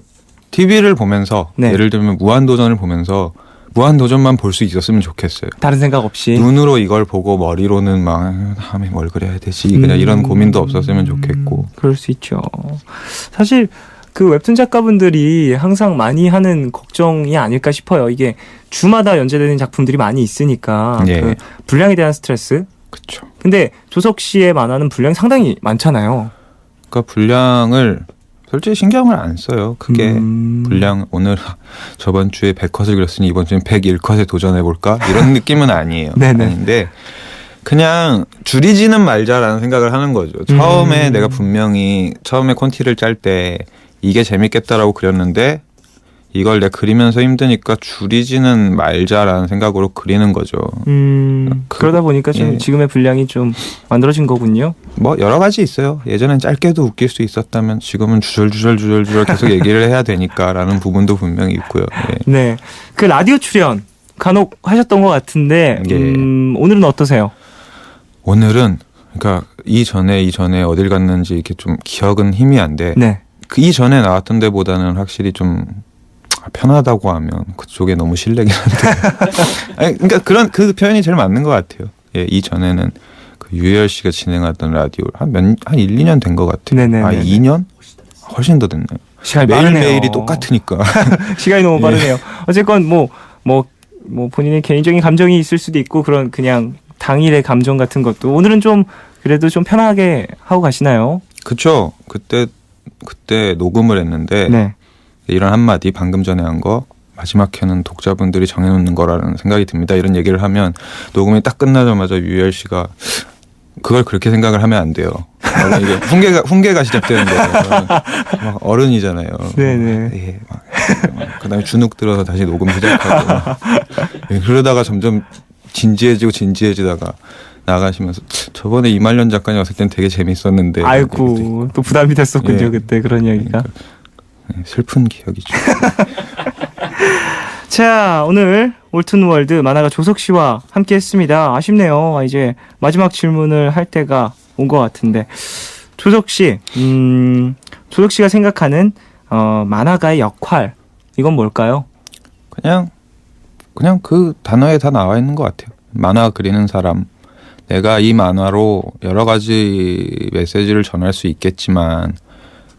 TV를 보면서 네. 예를 들면 무한도전을 보면서 무한도전만 볼 수 있었으면 좋겠어요. 다른 생각 없이. 눈으로 이걸 보고 머리로는 막 다음에 뭘 그려야 되지 그냥 이런 고민도 없었으면 좋겠고. 그럴 수 있죠. 사실 그 웹툰 작가분들이 항상 많이 하는 걱정이 아닐까 싶어요. 이게 주마다 연재되는 작품들이 많이 있으니까 예. 그 분량에 대한 스트레스. 그렇죠. 근데 조석 씨의 만화는 분량이 상당히 많잖아요. 그러니까 분량을 솔직히 신경을 안 써요. 크게 분량 오늘 저번 주에 100컷을 그렸으니 이번 주엔 101컷에 도전해 볼까 이런 느낌은 아니에요. 네네. 아닌데 그냥 줄이지는 말자라는 생각을 하는 거죠. 처음에 내가 분명히 처음에 콘티를 짤 때 이게 재밌겠다라고 그렸는데 이걸 내가 그리면서 힘드니까 줄이지는 말자라는 생각으로 그리는 거죠. 그러다 보니까 좀 예. 지금의 분량이 좀 만들어진 거군요. 뭐 여러 가지 있어요. 예전엔 짧게도 웃길 수 있었다면 지금은 주절주절 계속 얘기를 해야 되니까라는 부분도 분명히 있고요. 예. 네. 그 라디오 출연 간혹 하셨던 것 같은데 예. 오늘은 어떠세요? 오늘은 그러니까 이전에 어딜 갔는지 이렇게 좀 기억은 희미한데 네. 그 이전에 나왔던 데보다는 확실히 좀 편하다고 하면 그쪽에 너무 실례긴 한데 아니, 그러니까 그런 그 표현이 제일 맞는 것 같아요. 예, 이전에는 그 유열 씨가 진행하던 라디오 한 1, 2년 된 것 같아요. 네네네. 아 2년? 훨씬 더 됐네요. 시간이 빠르네요. 매일매일이 똑같으니까. 시간이 너무 빠르네요. 어쨌건 뭐 본인의 개인적인 감정이 있을 수도 있고 그런 그냥 당일의 감정 같은 것도 오늘은 좀 그래도 좀 편하게 하고 가시나요? 그쵸. 그때 녹음을 했는데 네. 이런 한마디 방금 전에 한 거 마지막 회는 독자분들이 정해놓는 거라는 생각이 듭니다. 이런 얘기를 하면 녹음이 딱 끝나자마자 유열 씨가 그걸 그렇게 생각을 하면 안 돼요. 이게 훈계가 시작되는 거예요. 막 어른이잖아요. 네네. 예, 막 그다음에 주눅 들어서 다시 녹음 시작하고 예, 그러다가 점점 진지해지다가 나가시면서 저번에 이말년 작가님 왔을 땐 되게 재밌었는데 아이고 또 부담이 됐었군요. 예. 그때 그런 이야기가. 예, 슬픈 기억이죠. 자, 오늘 올튼월드 만화가 조석 씨와 함께 했습니다. 아쉽네요. 이제 마지막 질문을 할 때가 온 것 같은데. 조석 씨, 조석 씨가 생각하는 만화가의 역할, 이건 뭘까요? 그냥 그 단어에 다 나와 있는 것 같아요. 만화 그리는 사람. 내가 이 만화로 여러 가지 메시지를 전할 수 있겠지만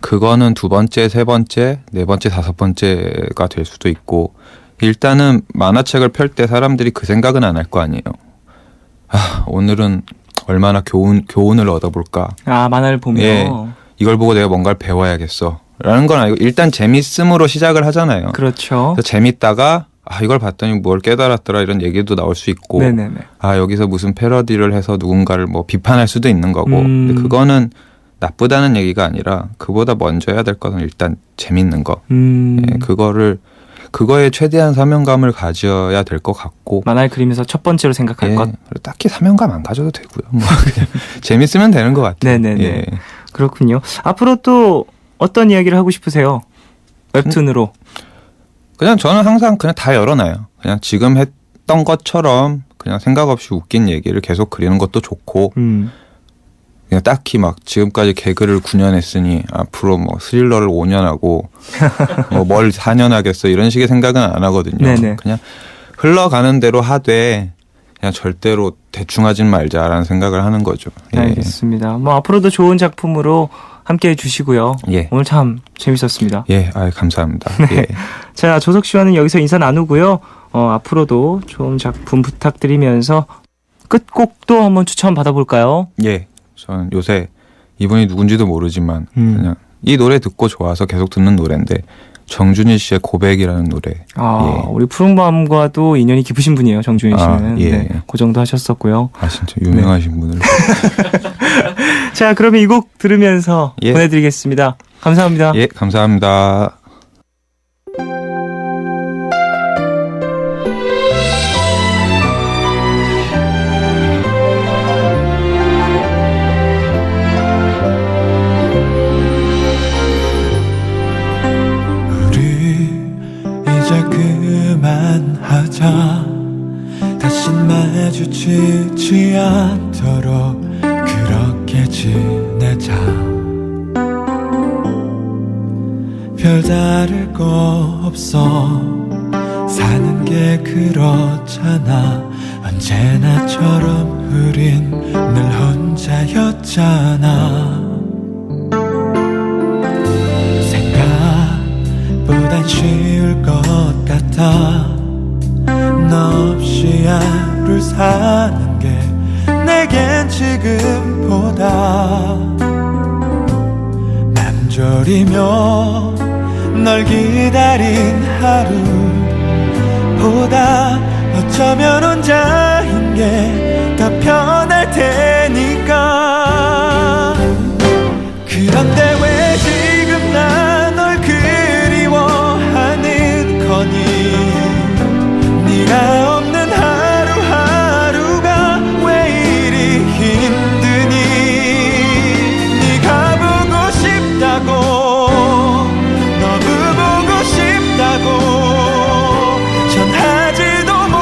그거는 2번째, 3번째, 4번째, 5번째가 될 수도 있고 일단은 만화책을 펼 때 사람들이 그 생각은 안 할 거 아니에요. 아, 오늘은 얼마나 교훈을 얻어볼까. 아, 만화를 보면. 예, 이걸 보고 내가 뭔가를 배워야겠어. 라는 건 아니고 일단 재밌음으로 시작을 하잖아요. 그렇죠. 그래서 재밌다가 이걸 봤더니 뭘 깨달았더라 이런 얘기도 나올 수 있고 네네네. 여기서 무슨 패러디를 해서 누군가를 뭐 비판할 수도 있는 거고 근데 그거는 나쁘다는 얘기가 아니라 그보다 먼저 해야 될 것은 일단 재밌는 거. 예, 그거에 최대한 사명감을 가져야 될 것 같고 만화를 그리면서 첫 번째로 생각할 예, 것. 딱히 사명감 안 가져도 되고요. 뭐 그냥 재밌으면 되는 것 같아요. 네네네. 예. 그렇군요. 앞으로 또 어떤 이야기를 하고 싶으세요? 웹툰으로. 그냥 저는 항상 그냥 다 열어놔요. 그냥 지금 했던 것처럼 그냥 생각 없이 웃긴 얘기를 계속 그리는 것도 좋고 그냥 딱히 막 지금까지 개그를 9년 했으니 앞으로 뭐 스릴러를 5년 하고 뭐 뭘 4년 하겠어 이런 식의 생각은 안 하거든요. 네네. 그냥 흘러가는 대로 하되 그냥 절대로 대충 하진 말자라는 생각을 하는 거죠. 예. 알겠습니다. 뭐 앞으로도 좋은 작품으로 함께해 주시고요. 예. 오늘 참 재밌었습니다. 예, 감사합니다. 네. 예. 자, 조석 씨와는 여기서 인사 나누고요. 앞으로도 좋은 작품 부탁드리면서 끝곡도 한번 추천 받아볼까요? 예, 저는 요새 이분이 누군지도 모르지만 그냥 이 노래 듣고 좋아서 계속 듣는 노래인데 정준일 씨의 고백이라는 노래. 예. 우리 푸른밤과도 인연이 깊으신 분이에요, 정준일 씨는. 예. 네, 그 정도 하셨었고요. 진짜 유명하신 분을. 자, 그러면 이 곡 들으면서 예. 보내드리겠습니다. 감사합니다. 예, 감사합니다. 이제 그만하자 다신 마주치지 않도록 그렇게 지내자 별다를 거 없어 사는 게 그렇잖아 언제나처럼 우린 늘 혼자였잖아 보단 쉬울 것 같아 너 없이 하루 사는 게 내겐 지금보다 맘졸이며 널 기다린 하루보다 어쩌면 혼자인 게 더 편할 테니까 그런데 왜 지금 나 널 그리워하는 거니 네가 없는 하루하루가 왜 이리 힘드니 네가 보고 싶다고 너무 보고 싶다고 전하지도 못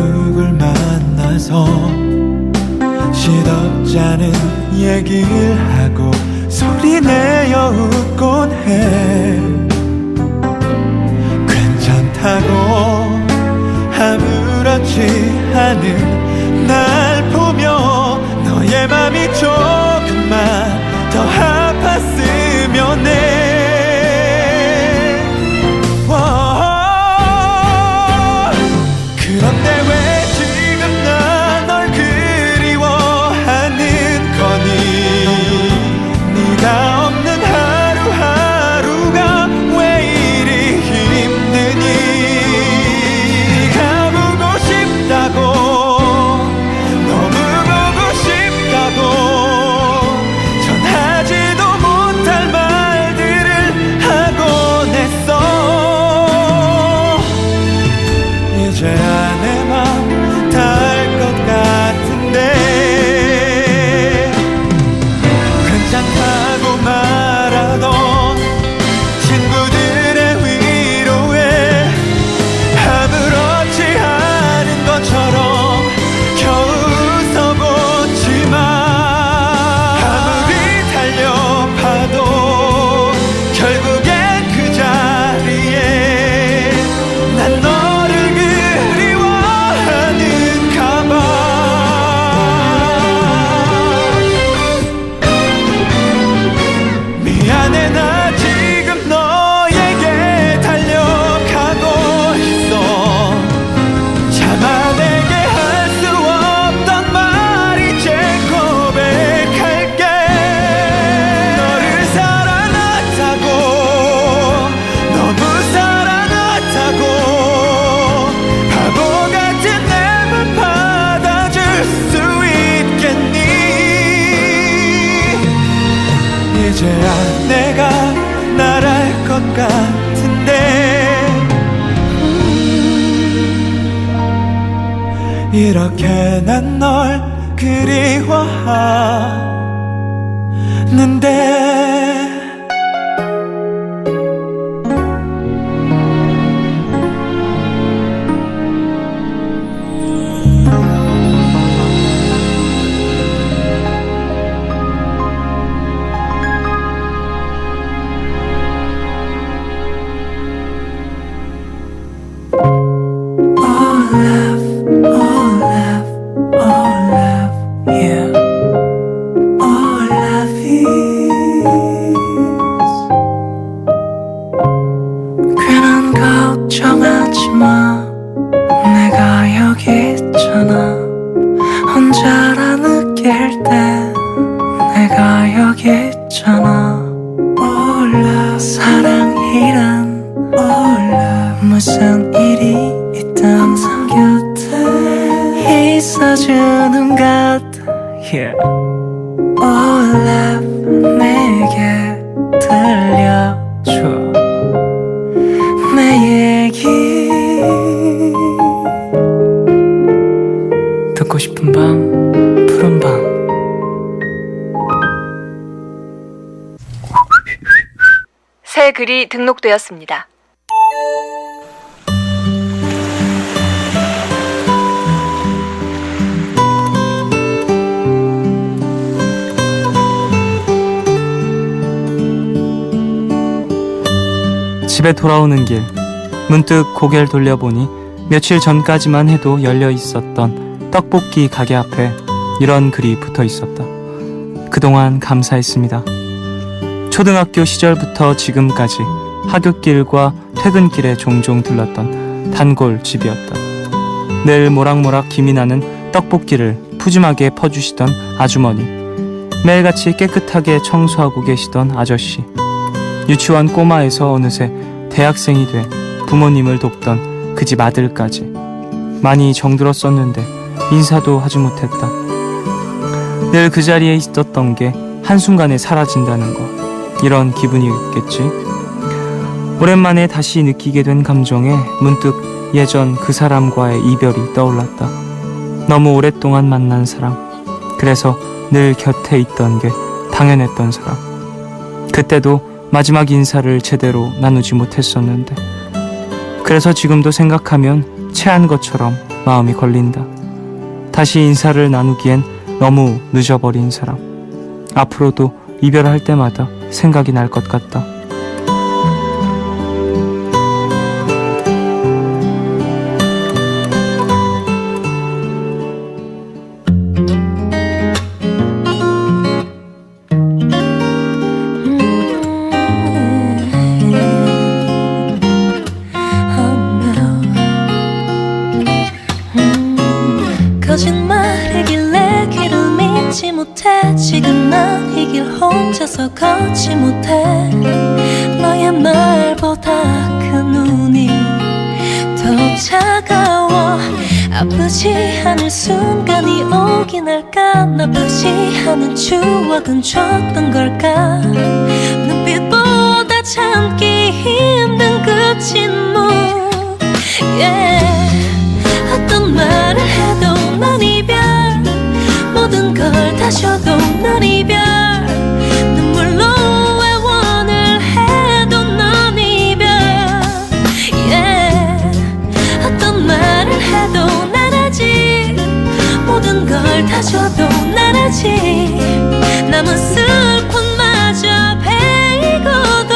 누굴 만나서 시덥잖은 얘기를 하고 소리내어 웃곤 해. 괜찮다고 아무렇지 않은 날 보며 너의 맘이 조금만 더 아팠으면 해. 그런데 왜 지금 난 널 그리워하는 거니? 네가 없는 하루하루가 왜 이리 힘드니? 네가 보고 싶다고, 너무 보고 싶다고 전하지도 못할 말들을 하곤 했어. 이제야 내 맘 다 알 것 같은데 괜찮다고 말하던 친구들의 위로에 아무렇지 않은 것처럼 겨우 웃어보지만 아무리 달려봐도 결국엔 그 자리에 난 너를 그리워하는가 봐. 미안해 나 지금 너에게 달려가고 있어. 참아내게 할 수 없던 말 이제 고백할게. 너를 사랑하다고, 너무 사랑하다고 바보 같은 내 맘 받아줄 수 있겠니? 이제야 내가 날 알 것 같은데 이렇게 난 널 그리워하는데. 괜한 걱정하지 마. 내가 여기 있잖아. 혼자라 느낄 때 내가 여기 있잖아. 몰라 사랑이란 몰라 무슨 일이 있든 항상 곁에 있어주는 것 yeah. 몰라 내게 들려줘 내 얘기. 듣고 싶은 밤 푸른 밤. 새 글이 등록되었습니다. 집에 돌아오는 길 문득 고개를 돌려보니 며칠 전까지만 해도 열려 있었던 떡볶이 가게 앞에 이런 글이 붙어 있었다. 그동안 감사했습니다. 초등학교 시절부터 지금까지 하굣길과 퇴근길에 종종 들렀던 단골 집이었다. 늘 모락모락 김이 나는 떡볶이를 푸짐하게 퍼주시던 아주머니, 매일같이 깨끗하게 청소하고 계시던 아저씨, 유치원 꼬마에서 어느새 대학생이 돼 부모님을 돕던 그 집 아들까지 많이 정들었었는데 인사도 하지 못했다. 늘 그 자리에 있었던 게 한순간에 사라진다는 거, 이런 기분이겠지. 오랜만에 다시 느끼게 된 감정에 문득 예전 그 사람과의 이별이 떠올랐다. 너무 오랫동안 만난 사람, 그래서 늘 곁에 있던 게 당연했던 사람. 그때도 마지막 인사를 제대로 나누지 못했었는데, 그래서 지금도 생각하면 체한 것처럼 마음이 걸린다. 다시 인사를 나누기엔 너무 늦어버린 사람. 앞으로도 이별할 때마다 생각이 날 것 같다. 거짓말이길래 귀를 믿지 못해 지금 난 이 길 혼자서 걷지 못해 너의 말보다 그 눈이 더 차가워 아프지 않을 순간이 오긴 할까 나쁘지 않은 추억은 줬던 걸까 눈빛보다 참기 힘든 그 침묵 yeah. 어떤 말을 해도 넌 이별 모든 걸 다 줘도 넌 이별 눈물로 애원을 해도 넌 이별 yeah. 어떤 말을 해도 난 아직 모든 걸 다 줘도 난 아직 남은 슬픔마저 베이고도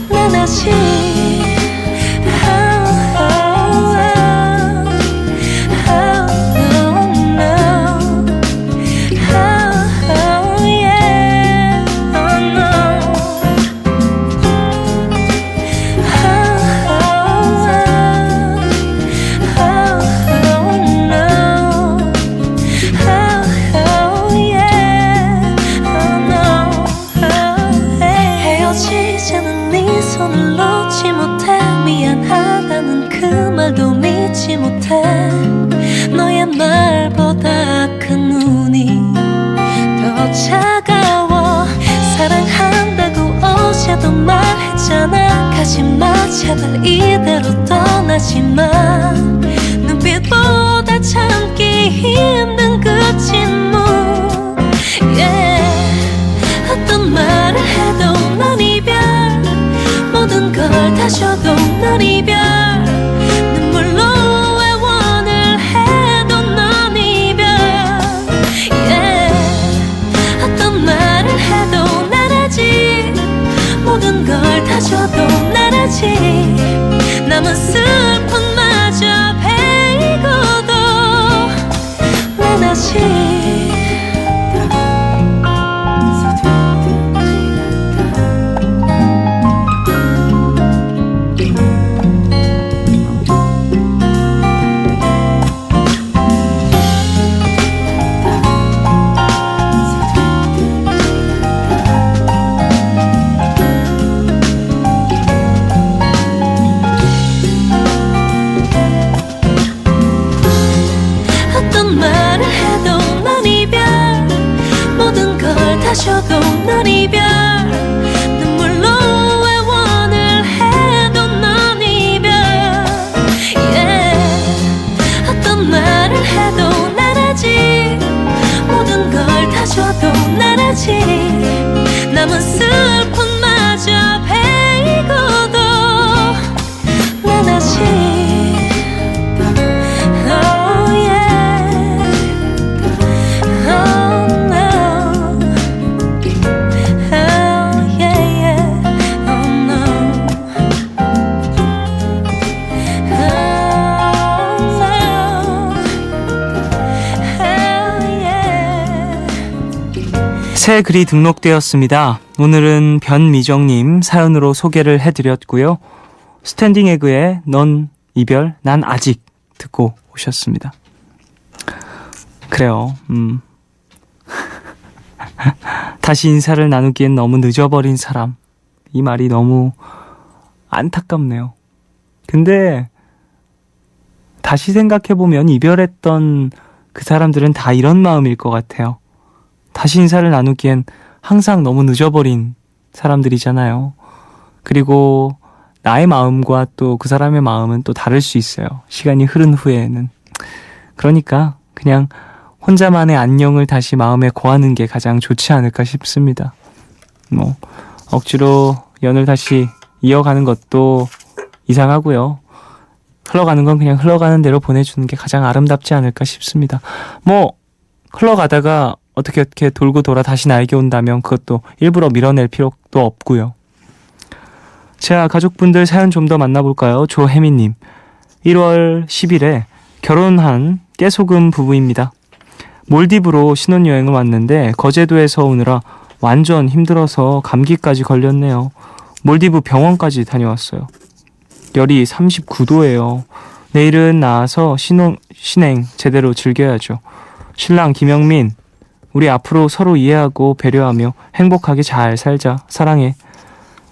난 아직 믿지 못해 너의 말보다 그 눈이 더 차가워 사랑한다고 어제도 말했잖아 가지마 제발 이대로 떠나지마 눈빛보다 참기 힘든 그 침묵 yeah. 어떤 말을 해도 넌 이별 모든 걸 다 줘도 넌 이별 눈물로 애원을 해도 넌 이별 yeah. 어떤 말을 해도 난 아직 모든 걸 다 줘도 난 아직 남은 슬픔마저 베이고도 난 아직 다 줘도 넌 이별 눈물로 애원을 해도 넌 이별 yeah. 어떤 말을 해도 난 아직 모든 걸 다 줘도 난 아직 남은 슬픔마저 베이고도 난 아직 새 글이 등록되었습니다. 오늘은 변미정님 사연으로 소개를 해드렸고요. 스탠딩 에그의 넌 이별 난 아직 듣고 오셨습니다. 그래요. 다시 인사를 나누기엔 너무 늦어버린 사람. 이 말이 너무 안타깝네요. 근데 다시 생각해보면 이별했던 그 사람들은 다 이런 마음일 것 같아요. 다시 인사를 나누기엔 항상 너무 늦어버린 사람들이잖아요. 그리고 나의 마음과 또 그 사람의 마음은 또 다를 수 있어요. 시간이 흐른 후에는. 그러니까 그냥 혼자만의 안녕을 다시 마음에 고하는 게 가장 좋지 않을까 싶습니다. 뭐 억지로 연을 다시 이어가는 것도 이상하고요. 흘러가는 건 그냥 흘러가는 대로 보내주는 게 가장 아름답지 않을까 싶습니다. 뭐 흘러가다가 어떻게 돌고 돌아 다시 나에게 온다면 그것도 일부러 밀어낼 필요도 없고요. 자, 가족분들 사연 좀 더 만나볼까요? 조혜민님, 1월 10일에 결혼한 깨소금 부부입니다. 몰디브로 신혼여행을 왔는데 거제도에서 오느라 완전 힘들어서 감기까지 걸렸네요. 몰디브 병원까지 다녀왔어요. 열이 39도예요. 내일은 나와서 신행 제대로 즐겨야죠. 신랑 김영민, 우리 앞으로 서로 이해하고 배려하며 행복하게 잘 살자. 사랑해.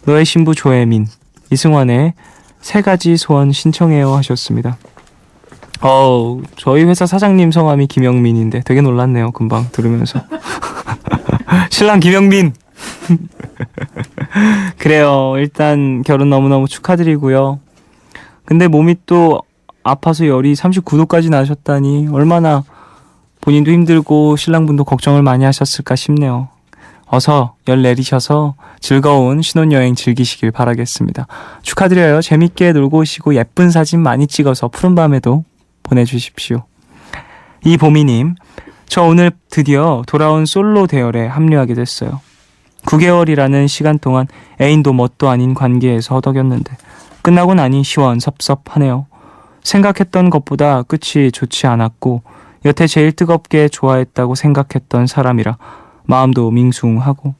너의 신부 조혜민. 이승환의 3가지 소원 신청해요 하셨습니다. 저희 회사 사장님 성함이 김영민인데 되게 놀랐네요. 금방 들으면서. 신랑 김영민. 그래요. 일단 결혼 너무너무 축하드리고요. 근데 몸이 또 아파서 열이 39도까지 나셨다니 얼마나 본인도 힘들고 신랑분도 걱정을 많이 하셨을까 싶네요. 어서 열 내리셔서 즐거운 신혼여행 즐기시길 바라겠습니다. 축하드려요. 재밌게 놀고 오시고 예쁜 사진 많이 찍어서 푸른밤에도 보내주십시오. 이보미님, 저 오늘 드디어 돌아온 솔로 대열에 합류하게 됐어요. 9개월이라는 시간 동안 애인도 뭣도 아닌 관계에서 허덕였는데 끝나고 나니 시원섭섭하네요. 생각했던 것보다 끝이 좋지 않았고 여태 제일 뜨겁게 좋아했다고 생각했던 사람이라 마음도 밍숭하고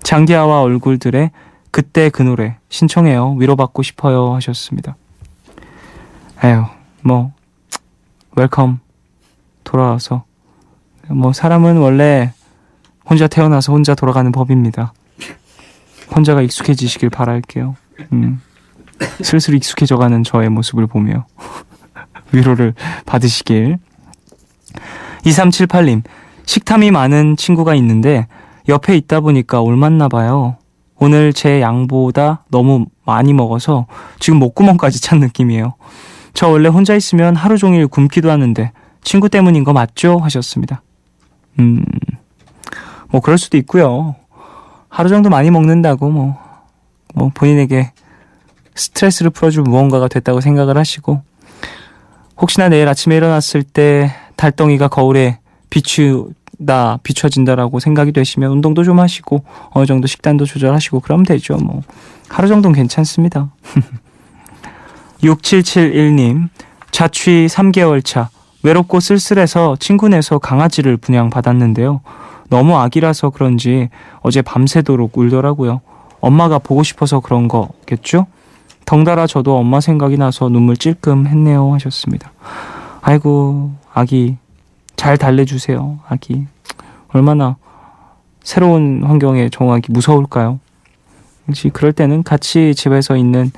장기하와 얼굴들의 그때 그 노래 신청해요. 위로받고 싶어요 하셨습니다. 에휴, 뭐 웰컴. 돌아와서 뭐 사람은 원래 혼자 태어나서 혼자 돌아가는 법입니다. 혼자가 익숙해지시길 바랄게요. 슬슬 익숙해져가는 저의 모습을 보며 위로를 받으시길. 2378님, 식탐이 많은 친구가 있는데 옆에 있다 보니까 옮았나 봐요. 오늘 제 양보다 너무 많이 먹어서 지금 목구멍까지 찬 느낌이에요. 저 원래 혼자 있으면 하루 종일 굶기도 하는데 친구 때문인 거 맞죠? 하셨습니다. 뭐 그럴 수도 있고요. 하루 정도 많이 먹는다고 뭐 본인에게 스트레스를 풀어줄 무언가가 됐다고 생각을 하시고, 혹시나 내일 아침에 일어났을 때 달덩이가 거울에 비춰진다라고 생각이 되시면 운동도 좀 하시고 어느 정도 식단도 조절하시고 그러면 되죠. 뭐 하루 정도는 괜찮습니다. 6771님, 자취 3개월 차, 외롭고 쓸쓸해서 친구네서 강아지를 분양받았는데요. 너무 아기라서 그런지 어제 밤새도록 울더라고요. 엄마가 보고 싶어서 그런 거겠죠? 덩달아 저도 엄마 생각이 나서 눈물 찔끔 했네요 하셨습니다. 아이고, 아기 잘 달래주세요. 아기 얼마나 새로운 환경에 적응하기 무서울까요? 혹시 그럴 때는 같이 집에서 있는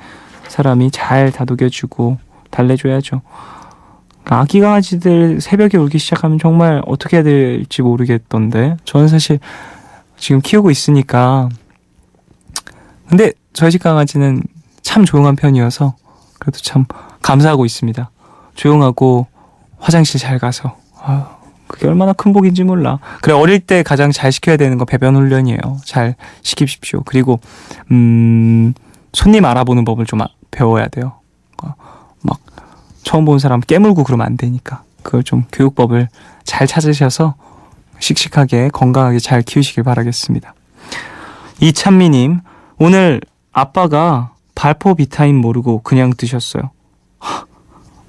사람이 잘 다독여주고 달래줘야죠. 아기 강아지들 새벽에 울기 시작하면 정말 어떻게 해야 될지 모르겠던데, 저는 사실 지금 키우고 있으니까. 근데 저희 집 강아지는 참 조용한 편이어서 그래도 참 감사하고 있습니다. 조용하고 화장실 잘 가서. 그게 얼마나 큰 복인지 몰라. 그래, 어릴 때 가장 잘 시켜야 되는 거 배변 훈련이에요. 잘 시키십시오. 그리고 손님 알아보는 법을 좀 배워야 돼요. 막 처음 본 사람 깨물고 그러면 안 되니까 그걸 좀 교육법을 잘 찾으셔서 씩씩하게 건강하게 잘 키우시길 바라겠습니다. 이찬미님, 오늘 아빠가 발포 비타민 모르고 그냥 드셨어요.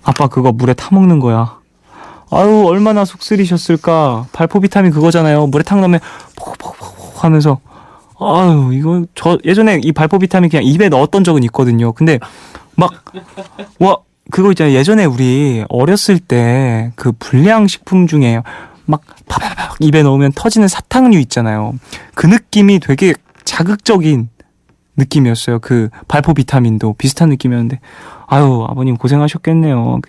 아빠 그거 물에 타먹는 거야. 아유, 얼마나 속쓰리셨을까. 발포 비타민 그거잖아요. 물에 탁 넣으면 퍽퍽퍽 하면서. 아유, 이거 저 예전에 이 발포 비타민 그냥 입에 넣었던 적은 있거든요. 근데 막 그거 있잖아요. 예전에 우리 어렸을 때 그 불량식품 중에 막 파파팍 입에 넣으면 터지는 사탕류 있잖아요. 그 느낌이 되게 자극적인 느낌이었어요. 그 발포 비타민도 비슷한 느낌이었는데, 아유, 아버님 고생하셨겠네요.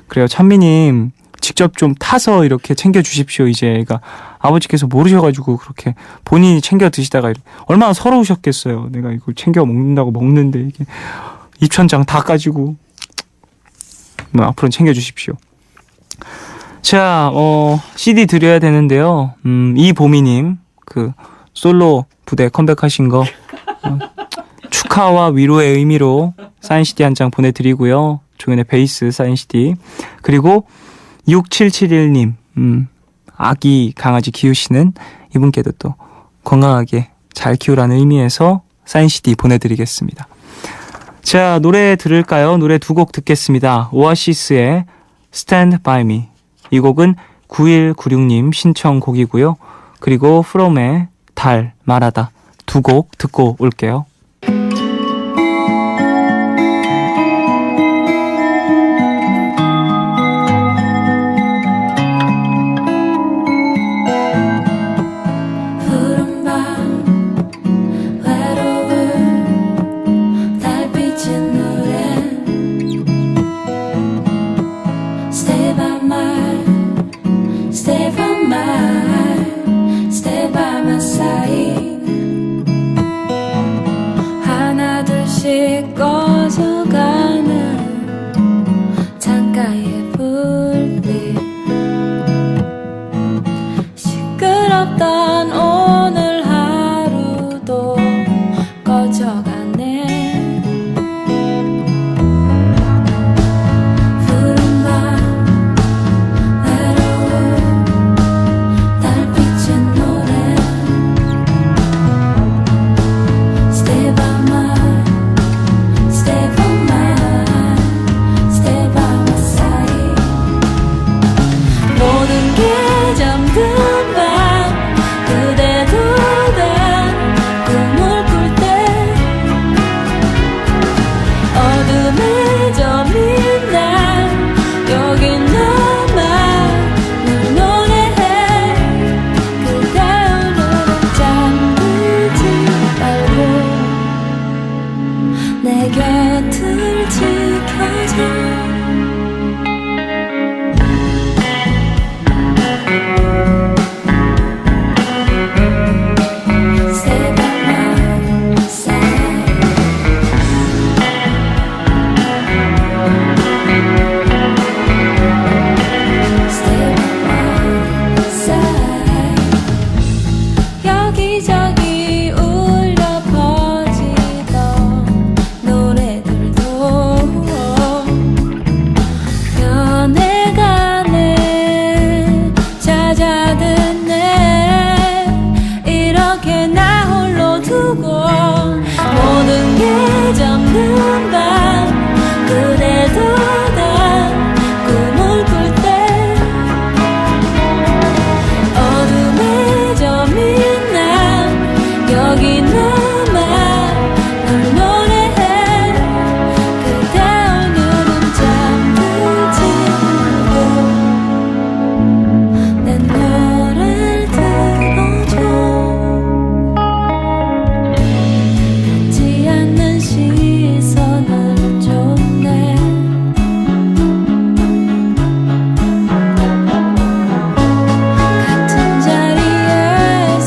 그래요, 찬미님 직접 좀 타서 이렇게 챙겨 주십시오. 이제 그러니까 아버지께서 모르셔가지고 그렇게 본인이 챙겨 드시다가 얼마나 서러우셨겠어요. 내가 이걸 챙겨 먹는다고 먹는데 이게 입천장 다 까지고. 뭐 앞으로는 챙겨 주십시오. 자, CD 드려야 되는데요. 이보미님 그 솔로 부대 컴백하신 거 축하와 위로의 의미로 사인 CD 한 장 보내드리고요. 조연의 베이스 사인 CD. 그리고 6771님, 아기 강아지 키우시는 이분께도 또 건강하게 잘 키우라는 의미에서 사인 CD 보내드리겠습니다. 자, 노래 들을까요? 노래 두 곡 듣겠습니다. 오아시스의 Stand By Me. 이 곡은 9196님 신청곡이고요. 그리고 From의 달 말하다 두 곡 듣고 올게요. 푸른 밤 외로운 달빛의 노래 Stay by my Stay by my Stay by my side 하나둘씩 꺼져가는 창가의 불빛 시끄럽던 오늘 하루도 꺼져가네 푸른 밤 외로운 달빛의 노래 Stay by my Stay by my Stay by my side 모든 게 잠든 밤 그대도 다 꿈을 꿀 때 어둠에 저민 날 여기 남아 늘 노래해 그대 오늘은 잠들지 말고 내 곁을 지켜줘 Stay by my side Stay by my side 여기저기 울려 퍼지던 노래들도 변해가네 찾아 듣네 이렇게 나 홀로 두고 모든 게 잠든 밤 그래도 다 꿈을 꿀 때 어둠에 저민 날 여기 남아 널 노래해 그대 오늘은 잠들지 말고 내 노래를 들어줘 닿지 않는 시선을 쫓네 같은 자리에서는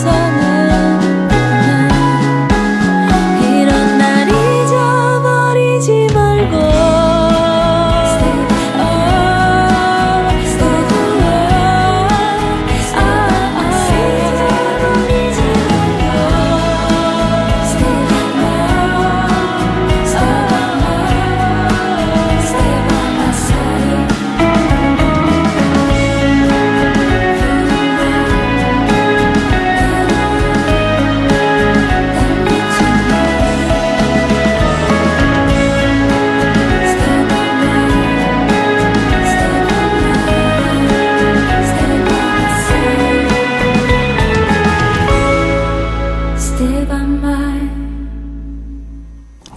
이런 날 잊어버리지 말고 Stay 잊어버리지 말고 Stay by my side Stay by my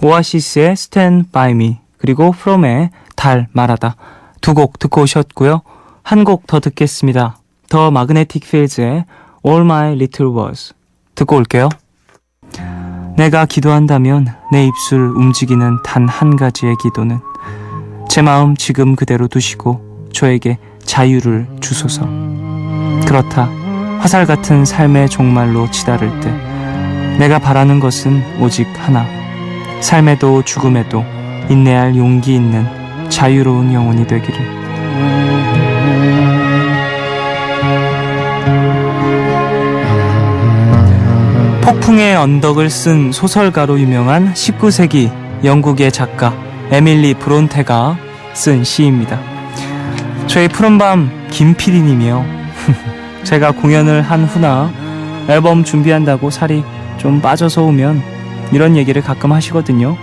오아시스의 Stand By Me 그리고 From의 달 말하다 두 곡 듣고 오셨고요. 한 곡 더 듣겠습니다. 더 마그네틱 필즈의 All My Little Words 듣고 올게요. 내가 기도한다면 내 입술 움직이는 단 한 가지의 기도는 제 마음 지금 그대로 두시고 저에게 자유를 주소서. 그렇다 화살 같은 삶의 종말로 치달을 때 내가 바라는 것은 오직 하나 삶에도 죽음에도 인내할 용기 있는 자유로운 영혼이 되기를. 폭풍의 언덕을 쓴 소설가로 유명한 19세기 영국의 작가 에밀리 브론테가 쓴 시입니다. 저희 푸른밤 김 PD님이요. 제가 공연을 한 후나 앨범 준비한다고 살이 좀 빠져서 오면 이런 얘기를 가끔 하시거든요.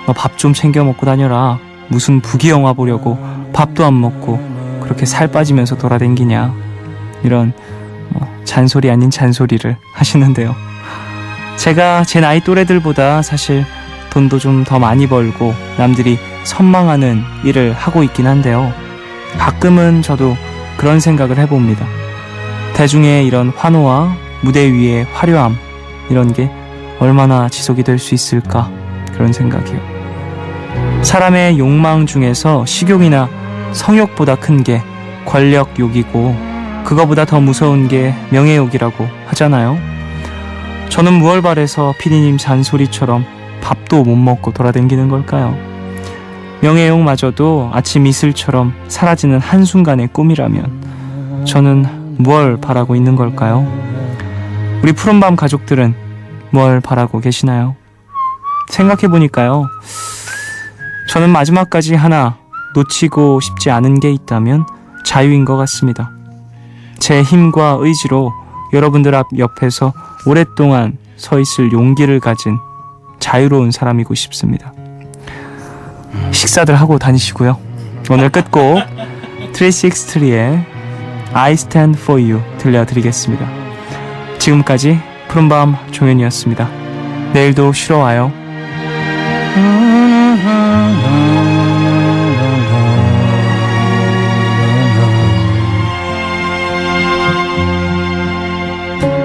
너 밥 좀 챙겨 먹고 다녀라. 무슨 부귀영화 보려고 밥도 안 먹고 그렇게 살 빠지면서 돌아다니냐. 이런 잔소리 아닌 잔소리를 하시는데요. 제가 제 나이 또래들보다 사실 돈도 좀 더 많이 벌고 남들이 선망하는 일을 하고 있긴 한데요. 가끔은 저도 그런 생각을 해봅니다. 대중의 이런 환호와 무대 위의 화려함, 이런 게 얼마나 지속이 될 수 있을까, 그런 생각이요. 사람의 욕망 중에서 식욕이나 성욕보다 큰 게 권력욕이고 그거보다 더 무서운 게 명예욕이라고 하잖아요. 저는 무얼 바래서 피디님 잔소리처럼 밥도 못 먹고 돌아다니는 걸까요? 명예욕마저도 아침 이슬처럼 사라지는 한순간의 꿈이라면 저는 무얼 바라고 있는 걸까요? 우리 푸른밤 가족들은 뭘 바라고 계시나요? 생각해보니까요, 저는 마지막까지 하나 놓치고 싶지 않은 게 있다면 자유인 것 같습니다. 제 힘과 의지로 여러분들 옆에서 오랫동안 서 있을 용기를 가진 자유로운 사람이고 싶습니다. 식사들 하고 다니시고요. 오늘 끝곡 트레이시 익스트리의 I Stand For You 들려드리겠습니다. 지금까지 푸른밤 종현이었습니다. 내일도 쉬러 와요.